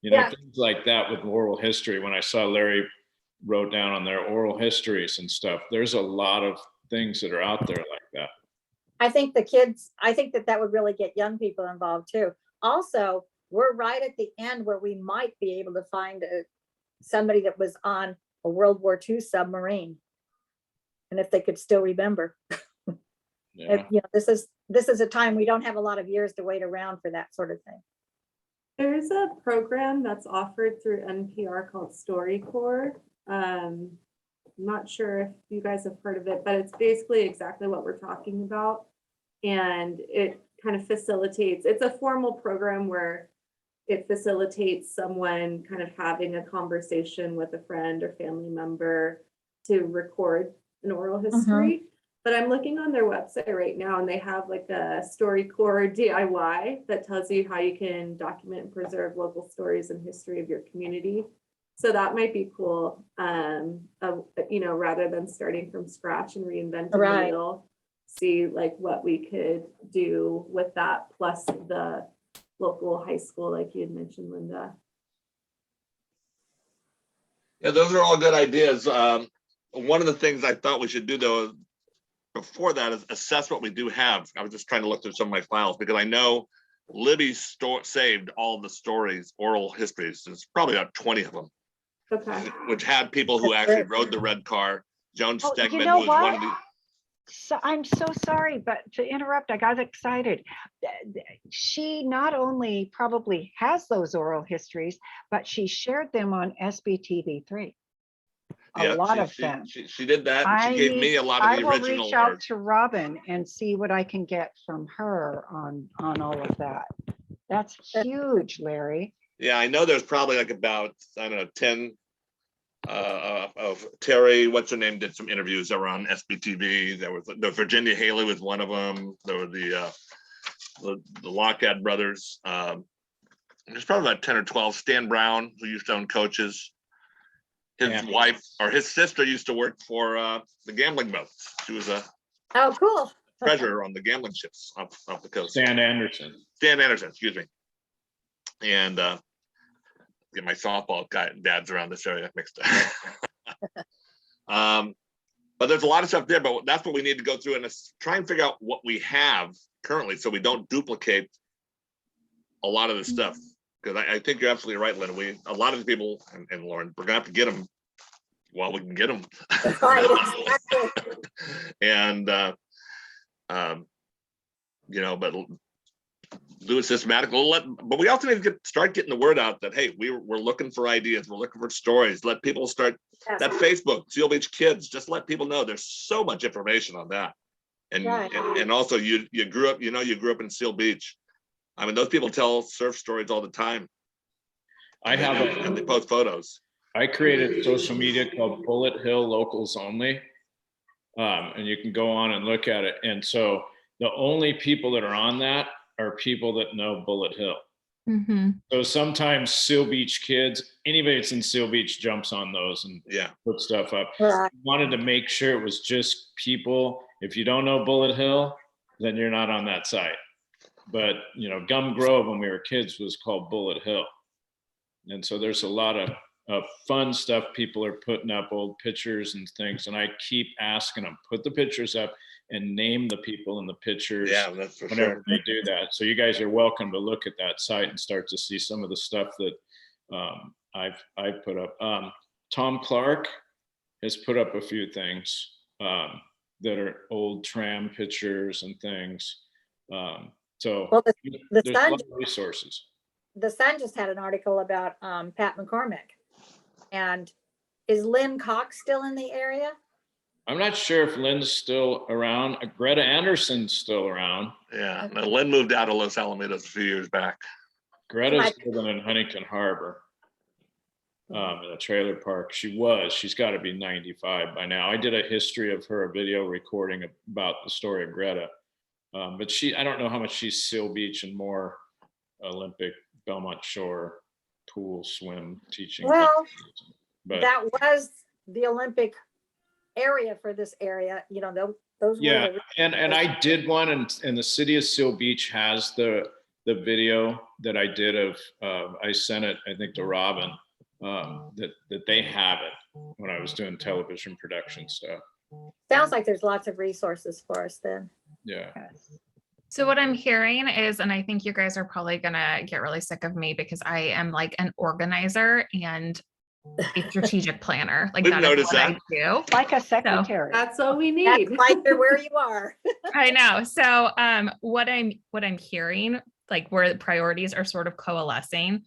Yeah. Things like that with oral history. When I saw Larry wrote down on their oral histories and stuff, there's a lot of things that are out there like that. I think the kids, I think that would really get young people involved too. Also, we're right at the end where we might be able to find somebody that was on a World War II submarine. And if they could still remember. Yeah. You know, this is a time we don't have a lot of years to wait around for that sort of thing. There's a program that's offered through NPR called StoryCorps. I'm not sure if you guys have heard of it, but it's basically exactly what we're talking about. And it kind of facilitates, it's a formal program where it facilitates someone kind of having a conversation with a friend or family member to record an oral history. But I'm looking on their website right now and they have like a StoryCorps DIY that tells you how you can document and preserve local stories and history of your community. So that might be cool, you know, rather than starting from scratch and reinventing the wheel, see like what we could do with that, plus the local high school, like you had mentioned, Linda. Yeah, those are all good ideas. One of the things I thought we should do though, before that, is assess what we do have. I was just trying to look through some of my files because I know Libby saved all the stories, oral histories. There's probably about 20 of them. Okay. Which had people who actually rode the red car. Joan Oh, Stegman, you know who was one of what? the, So I'm so sorry, but to interrupt, I got excited. She not only probably has those oral histories, but she shared them on SBTV3. A lot of them. She did that. And she gave me a lot of I the will original. reach out to Robin and see what I can get from her on all of that. That's huge, Larry. Yeah, I know there's probably like about, I don't know, 10 of Terry, what's her name, did some interviews that were on SBTV. There was the Virginia Haley was one of them. There were the Lockhead brothers. There's probably about 10 or 12. Stan Brown, who used to own Coaches. His wife or his sister used to work for the gambling boats. She was a cool treasurer on the gambling ships off the coast. Stan Anderson, excuse me. And get my softball dads around this area mixed up. But there's a lot of stuff there, but that's what we need to go through and try and figure out what we have currently so we don't duplicate a lot of the stuff. Because I think you're absolutely right, Lynn. A lot of the people, and Lauren, we're gonna have to get them while we can get them. And you know, but do it systematic. But we also need to start getting the word out that hey, we're looking for ideas, we're looking for stories. Let people start that Facebook, Seal Beach Kids. Just let people know there's so much information on that. And also you grew up, you grew up in Seal Beach. I mean, those people tell surf stories all the time. And they post photos. I created social media called Bullet Hill Locals Only. And you can go on and look at it. And so the only people that are on that are people that know Bullet Hill. So sometimes Seal Beach Kids, anybody that's in Seal Beach jumps on those and put stuff up. I wanted to make sure it was just people. If you don't know Bullet Hill, then you're not on that site. But, Gum Grove when we were kids was called Bullet Hill. And so there's a lot of fun stuff people are putting up, old pictures and things. And I keep asking them, put the pictures up and name the people in the pictures. Yeah, that's for whenever sure. they do that. So you guys are welcome to look at that site and start to see some of the stuff that I've put up. Tom Clark has put up a few things that are old tram pictures and things. So well, there's a lot of resources. The Sun just had an article about Pat McCormick. And is Lynn Cox still in the area? I'm not sure if Lynn's still around. Greta Anderson's still around. Yeah, and Lynn moved out of Los Alamitos a few years back. Greta's living in Huntington Harbor in a trailer park. She's got to be 95 by now. I did a history of her, a video recording about the story of Greta. But I don't know how much she's Seal Beach and more Olympic, Belmont Shore, pool, swim, teaching. Well, but that was the Olympic area for this area, those yeah, were and I did one, and the city of Seal Beach has the video that I did of I sent it, I think, to Robin, that they have it when I was doing television production stuff. Sounds like there's lots of resources for us then. Yeah. Yes. So what I'm hearing is, and I think you guys are probably gonna get really sick of me because I am like an organizer and a strategic planner. Like We've that is noticed what I that. do. Like a secretary. That's what we That's need. why you're where you are. I know. So what I'm hearing, like where the priorities are sort of coalescing,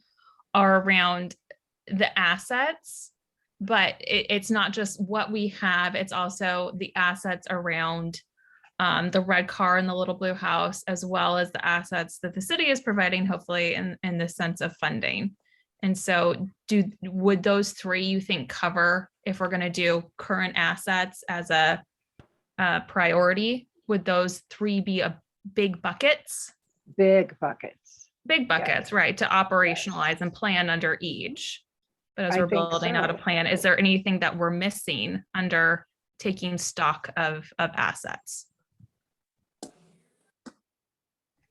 are around the assets, but it's not just what we have, it's also the assets around the red car and the little blue house, as well as the assets that the city is providing, hopefully in the sense of funding. And so would those three, you think, cover, if we're going to do current assets as a priority, would those three be a big buckets? Big buckets. Big buckets, right, to operationalize and plan under each. But as I we're think building out a so. plan, is there anything that we're missing under taking stock of assets?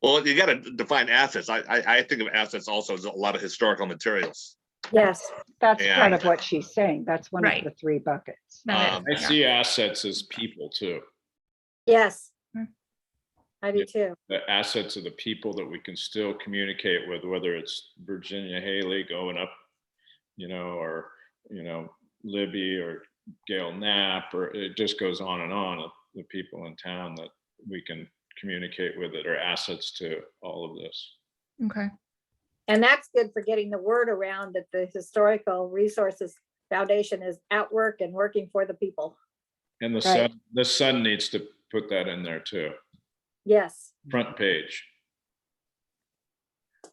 Well, you got to define assets. I think of assets also as a lot of historical materials. Yes. That's Yeah. part of what she's saying. That's one Right. of the three buckets. That I is, yeah. see assets as people too. Yes. Hmm. I do too. The assets of the people that we can still communicate with, whether it's Virginia Haley going up, or, Libby or Gail Knapp, or it just goes on and on of the people in town that we can communicate with that are assets to all of this. Okay. And that's good for getting the word around that the Historical Resources Foundation is at work and working for the people. And the Right. sun needs to put that in there too. Yes. Front page,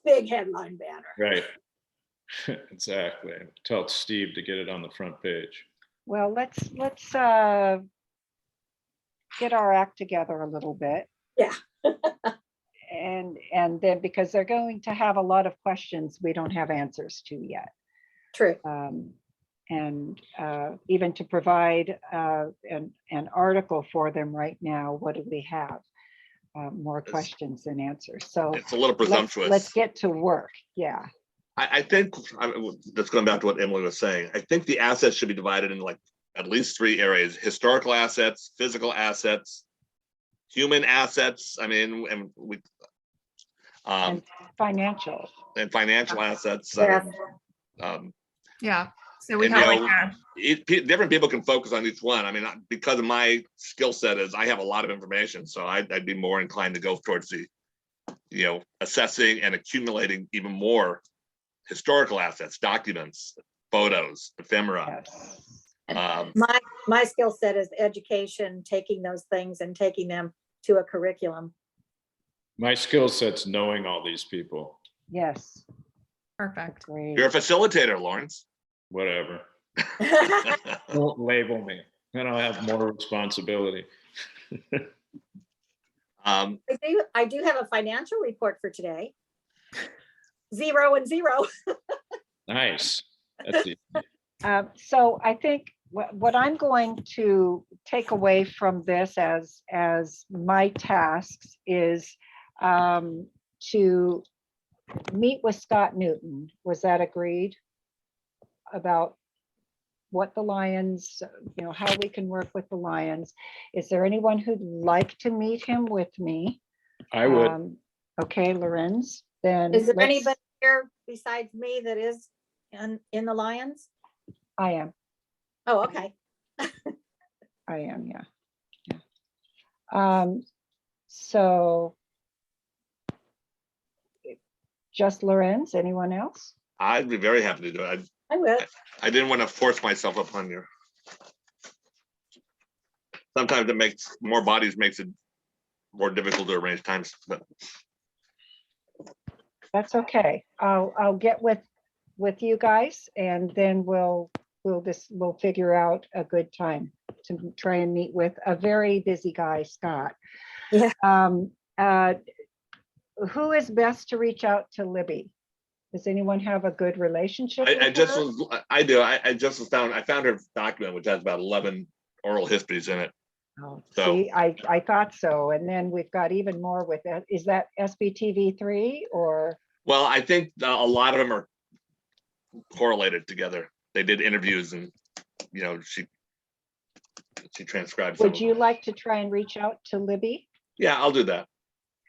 Big headline banner. right? Exactly. Tell Steve to get it on the front page. Well, let's get our act together a little bit. Yeah. and then, because they're going to have a lot of questions we don't have answers to yet. True. And even to provide an article for them right now, what do we have? More questions than answers. So It's a little presumptuous. let's get to work. Yeah. I think that's going back to what Emily was saying. I think the assets should be divided into like at least three areas: historical assets, physical assets, human assets. I mean, and And financial. and financial assets. Yes. Yeah. So we And, have you like know, different people can focus on each one. I mean, because of my skill set is I have a lot of information, so I'd be more inclined to go towards the, assessing and accumulating even more historical assets, documents, photos, ephemera. Yes. My skill set is education, taking those things and taking them to a curriculum. My skill set's knowing all these people. Yes. perfect. Great. You're a facilitator, Lawrence. Whatever. Don't label me. Then I'll have more responsibility. I do have a financial report for today. 0 and 0. Nice. That's easy. So I think what I'm going to take away from this as my tasks is to meet with Scott Newton. Was that agreed? About what the Lions, how we can work with the Lions. Is there anyone who'd like to meet him with me? I would. Okay, Lorenz, then. Is there let's- anybody here besides me that is in the Lions? I am. Oh, okay. I am, yeah. So just Lorenz, anyone else? I'd be very happy to do it. I will. I didn't want to force myself upon you. Sometimes it makes more bodies makes it more difficult to arrange times, but That's okay. I'll get with you guys and then we'll figure out a good time to try and meet with a very busy guy, Scott. Yeah. Who is best to reach out to Libby? Does anyone have a good relationship? I with just her? was, I do. I just found her document, which has about 11 oral histories in it. Oh, So- see, I thought so. And then we've got even more with that. Is that SBTV3 or? Well, I think a lot of them are correlated together. They did interviews and, she transcribed. some Would of you them. like to try and reach out to Libby? Yeah, I'll do that.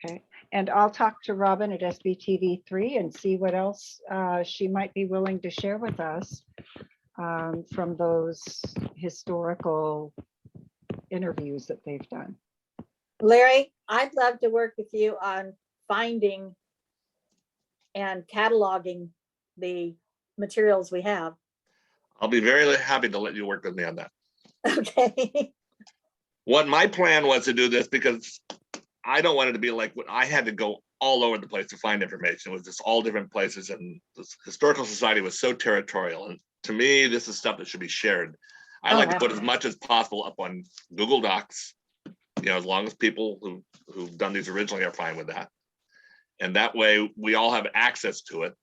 Okay, and I'll talk to Robin at SBTV3 and see what else she might be willing to share with us from those historical interviews that they've done. Larry, I'd love to work with you on finding and cataloging the materials we have. I'll be very happy to let you work with me on that. Okay. What my plan was to do this because I don't want it to be like what I had to go all over the place to find information. It was just all different places, and the Historical Society was so territorial. And to me, this is stuff that should be shared. I like to put as much as possible up on Google Docs, as long as people who've done these originally are fine with that. And that way we all have access to it.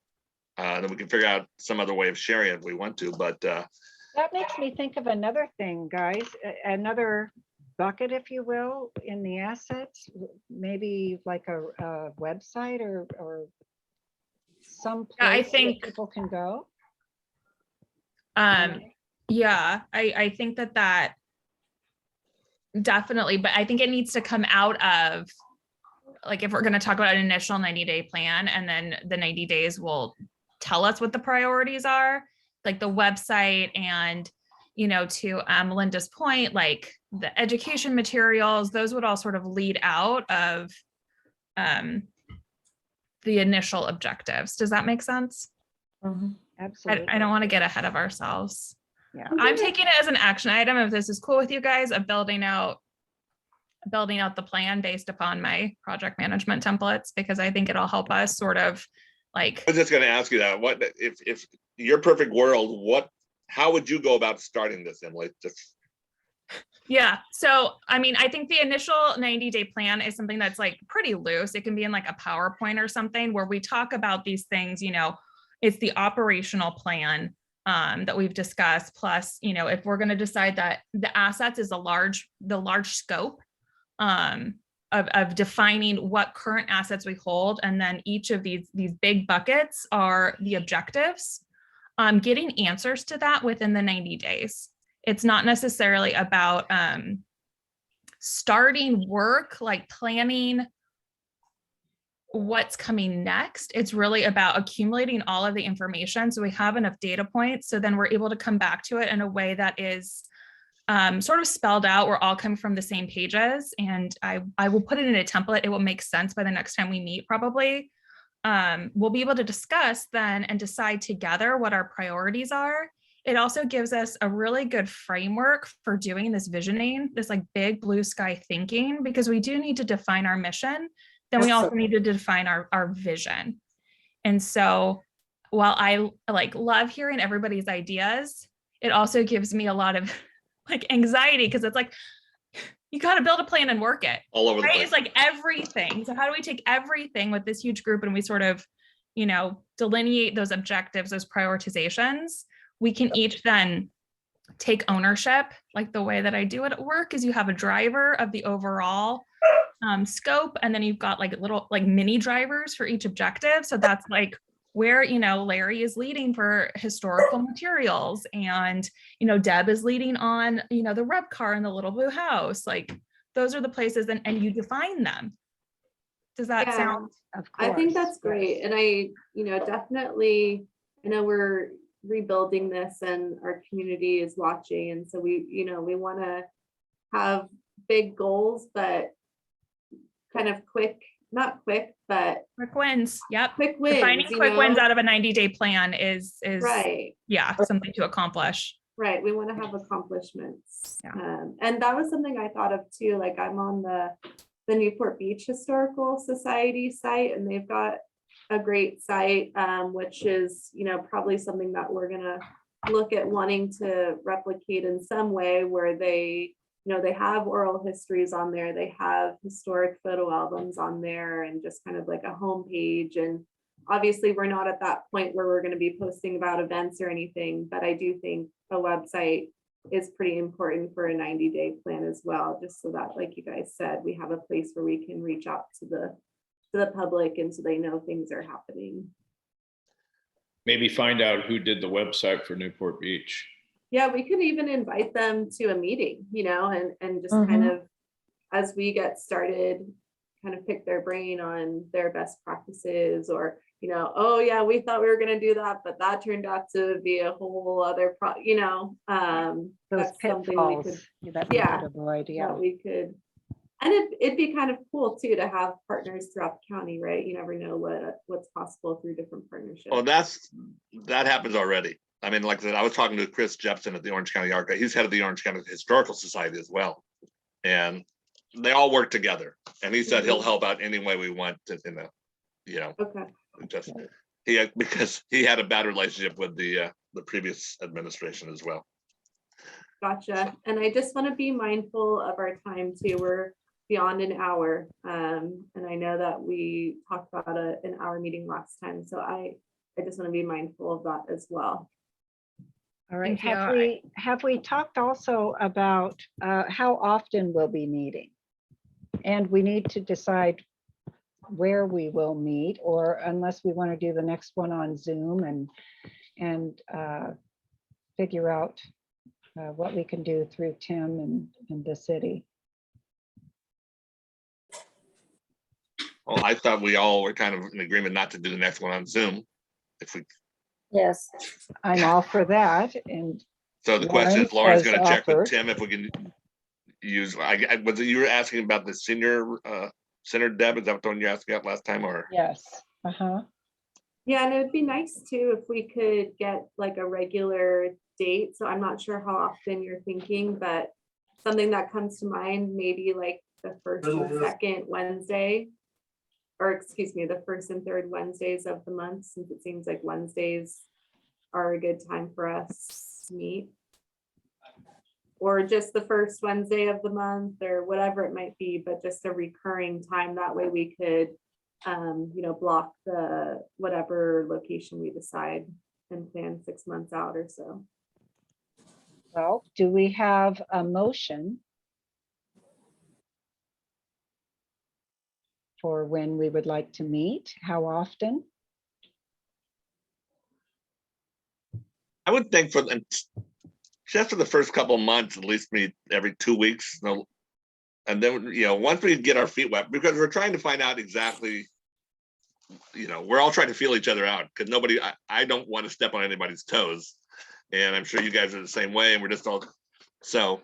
Then we can figure out some other way of sharing it if we want to, but That makes me think of another thing, guys, another bucket, if you will, in the assets, maybe like a website or some Yeah, I place that think- people can go. Yeah, I think that definitely, but I think it needs to come out of, like, if we're going to talk about an initial 90-day plan, and then the 90 days will tell us what the priorities are, like the website, and to Melinda's point, like the education materials, those would all sort of lead out of the initial objectives. Does that make sense? Absolutely. I don't want to get ahead of ourselves. Yeah. I'm taking it as an action item, if this is cool with you guys, of building out the plan based upon my project management templates, because I think it'll help us sort of like. I was just going to ask you that. What if your perfect world? How would you go about starting this, Emily? Yeah. So, I mean, I think the initial 90-day plan is something that's like pretty loose. It can be in like a PowerPoint or something where we talk about these things, it's the operational plan that we've discussed. Plus, if we're going to decide that the assets is the large scope of defining what current assets we hold. And then each of these big buckets are the objectives, getting answers to that within the 90 days. It's not necessarily about starting work, like planning what's coming next. It's really about accumulating all of the information so we have enough data points, so then we're able to come back to it in a way that is sort of spelled out. We're all coming from the same pages, and I will put it in a template. It will make sense by the next time we meet, probably. We'll be able to discuss then and decide together what our priorities are. It also gives us a really good framework for doing this visioning, this like big blue sky thinking, because we do need to define our mission. Then we also need to define our vision. And so while I love hearing everybody's ideas, it also gives me a lot of like anxiety, because it's like, you got to build a plan and work it All over the place. It's like everything. So how do we take everything with this huge group and we sort of, delineate those objectives, those prioritizations? We can each then take ownership. Like the way that I do it at work is you have a driver of the overall scope, and then you've got like little like mini drivers for each objective. So that's like where Larry is leading for historical materials, and Deb is leading on the rep car in the little blue house. Like those are the places, and you define them. Does that sound? Of course. I think that's great. And I definitely, I know we're rebuilding this and our community is watching. And so we want to have big goals, but kind of not quick, but Quick wins. Yep. quick wins. Defining quick wins out of a 90-day plan is right. Yeah, something to accomplish. Right. We want to have accomplishments. Yeah. And that was something I thought of too. Like I'm on the Newport Beach Historical Society site, and they've got a great site, which is, probably something that we're going to look at wanting to replicate in some way, where they, they have oral histories on there. They have historic photo albums on there, and just kind of like a homepage. And obviously we're not at that point where we're going to be posting about events or anything, but I do think a website is pretty important for a 90-day plan as well, just so that, like you guys said, we have a place where we can reach out to the public, and so they know things are happening. Maybe find out who did the website for Newport Beach. Yeah, we could even invite them to a meeting, and just kind of, as we get started, kind of pick their brain on their best practices, or, oh yeah, we thought we were gonna do that, but that turned out to be a whole other Those that's something we could, pitfalls that we yeah, could avoid, yeah. that we could. And it'd be kind of cool too to have partners throughout the county, right? You never know what's possible through different partnerships. Well, that happens already. I mean, like I said, I was talking to Chris Jepson at the Orange County Archive. He's head of the Orange County Historical Society as well. And they all work together. And he said he'll help out any way we want to, Okay. just because he had a bad relationship with the previous administration as well. Gotcha. And I just want to be mindful of our time too. We're beyond an hour. And I know that we talked about an hour meeting last time. So I just want to be mindful of that as well. All right, Thank you. have we talked also about how often we'll be meeting? And we need to decide where we will meet, or unless we want to do the next one on Zoom and figure out what we can do through Tim and the city. Well, I thought we all were kind of in agreement not to do the next one on Zoom. Yes. I'm all for that. And So the question is, Lauren's has going to check with offered. Tim if we can use, was it you were asking about the senior center, Deb? Is that the one you asked about last time, or? Yes, Yeah, and it would be nice too if we could get like a regular date. So I'm not sure how often you're thinking, but something that comes to mind, maybe like the first and second Wednesday, or excuse me, the first and third Wednesdays of the month, since it seems like Wednesdays are a good time for us to meet. Or just the first Wednesday of the month, or whatever it might be, but just a recurring time. That way we could, block the whatever location we decide and plan 6 months out or so. well, do we have a motion for when we would like to meet? How often? I would think just for the first couple of months, at least meet every 2 weeks. And then, once we get our feet wet, because we're trying to find out exactly, we're all trying to feel each other out, because I don't want to step on anybody's toes. And I'm sure you guys are the same way. And we're just all, so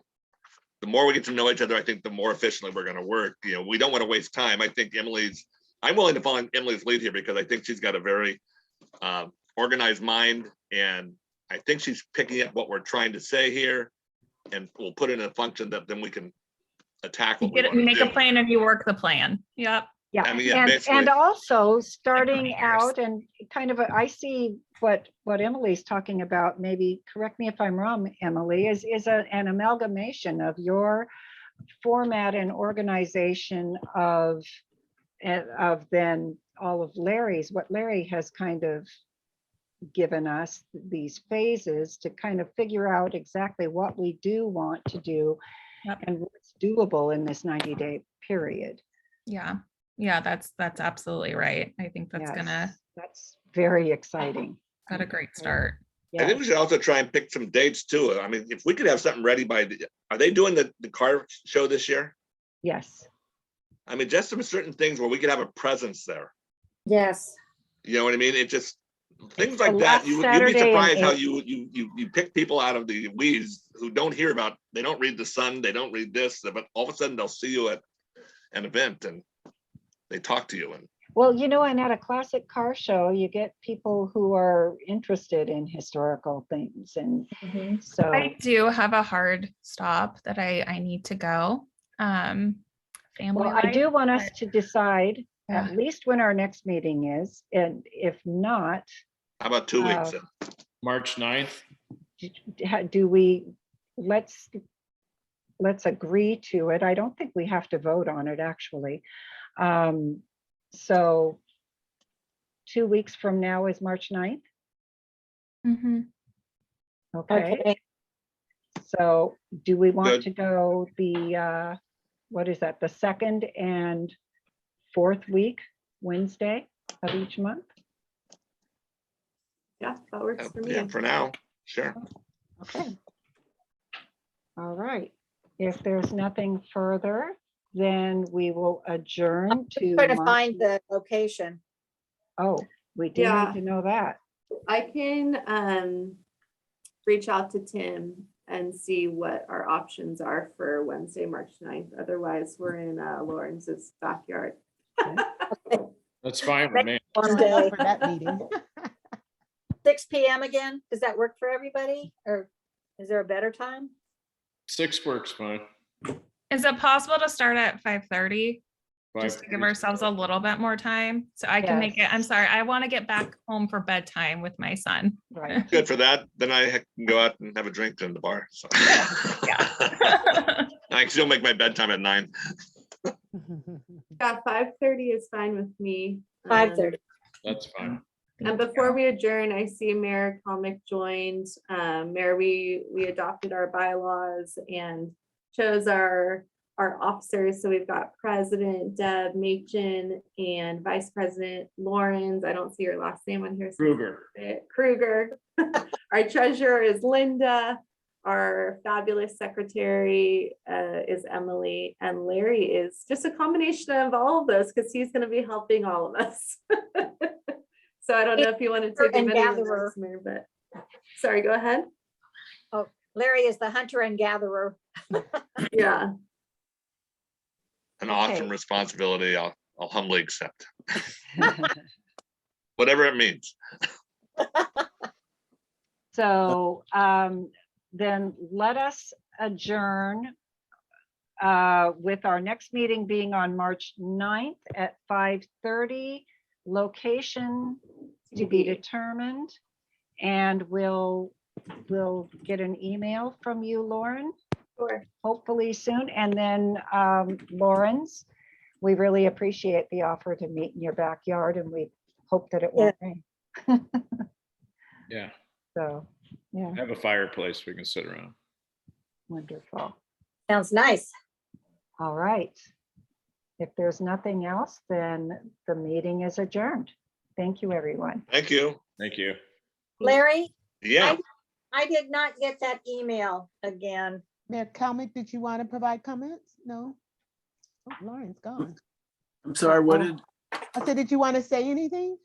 the more we get to know each other, I think the more efficiently we're going to work. We don't want to waste time. I think I'm willing to follow Emily's lead here, because I think she's got a very organized mind, and I think she's picking up what we're trying to say here, and we'll put it in a function that then we can attack what we want You to make a do. plan and you work the plan. Yep. Yeah, I mean, yeah, and basically. also starting years. out and kind of, I see what Emily's talking about, maybe correct me if I'm wrong, Emily, is an amalgamation of your format and organization of then all of Larry's, what Larry has kind of given us, these phases to kind of figure out exactly what we do want to do. Yep. And what's doable in this 90-day period. Yeah. Yeah, that's absolutely right. I think that's Yes, that's very exciting. got a great start. I think we should also try and pick some dates too. I mean, if we could have something ready are they doing the car show this year? Yes. I mean, just some certain things where we could have a presence there. Yes. You know what I mean? It just, things It's like the that, last you'd be Saturday in surprised how April. you pick people out of the weeds who don't hear about, they don't read the Sun, they don't read this, but all of a sudden they'll see you at an event and they talk to you. And Well, and at a classic car show, you get people who are interested in historical things. And so, I do have a hard stop that I need to go. Family well, I life, do want us but- to decide Yeah. at least when our next meeting is. And if not, how about 2 weeks? Then? March 9th. do we, let's agree to it. I don't think we have to vote on it, actually. So 2 weeks from now is March 9th. Mhm. Okay. So do we want Good. to go the, what is that, the second and fourth week, Wednesday of each month? Yeah, that works for me. Yeah, for now, sure. Okay. All right. If there's nothing further, then we will adjourn to. Trying to March- find the location. Oh, we do Yeah. need to know that. I can reach out to Tim and see what our options are for Wednesday, March 9th. Otherwise, we're in Lawrence's backyard. That's fine with me. One Join us day, for that meeting. 6 PM again. Does that work for everybody? Or is there a better time? 6 works fine. Is it possible to start at 5:30? Just to 5:30. give ourselves a little bit more time so I can make it. I'm Yes. sorry, I want to get back home for bedtime with my son. Right. Good for that. Then I can go out and have a drink in the bar. So. Yeah. I can still make my bedtime at 9. Yeah, 5:30 is fine with me. 5:30. That's fine. And before we adjourn, I see Mayor Comic joined. Mayor, we adopted our bylaws and chose our officers. So we've got President Deb Machin and Vice President Lawrence. I don't see your last name on here. Kruger. Our treasurer is Linda. Our fabulous secretary is Emily, and Larry is just a combination of all of those because he's going to be helping all of us. So I don't know if you wanted to give And anyone gatherer. else, Mayor, but sorry, go ahead. Larry is the hunter and gatherer. Yeah. An awesome Okay. responsibility I'll humbly accept. Whatever it means. So then let us adjourn with our next meeting being on March 9th at 5:30. Location to be determined. And we'll get an email from you, Lauren, Sure. hopefully soon. And then Lawrence, we really appreciate the offer to meet in your backyard, and we hope that it won't rain. Yeah. So, yeah, Have a fireplace we can sit around. wonderful. Sounds nice. All right. If there's nothing else, then the meeting is adjourned. Thank you, everyone. Thank you. Thank you. Larry, Yeah. I did not get that email again. Mayor Kalmick, did you want to provide comments? No? Oh, Lauren's gone. I'm sorry, what did, I said, did you want to say anything?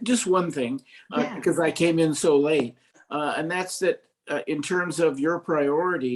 just one thing, Yeah. because I came in so late. And that's that in terms of your priority,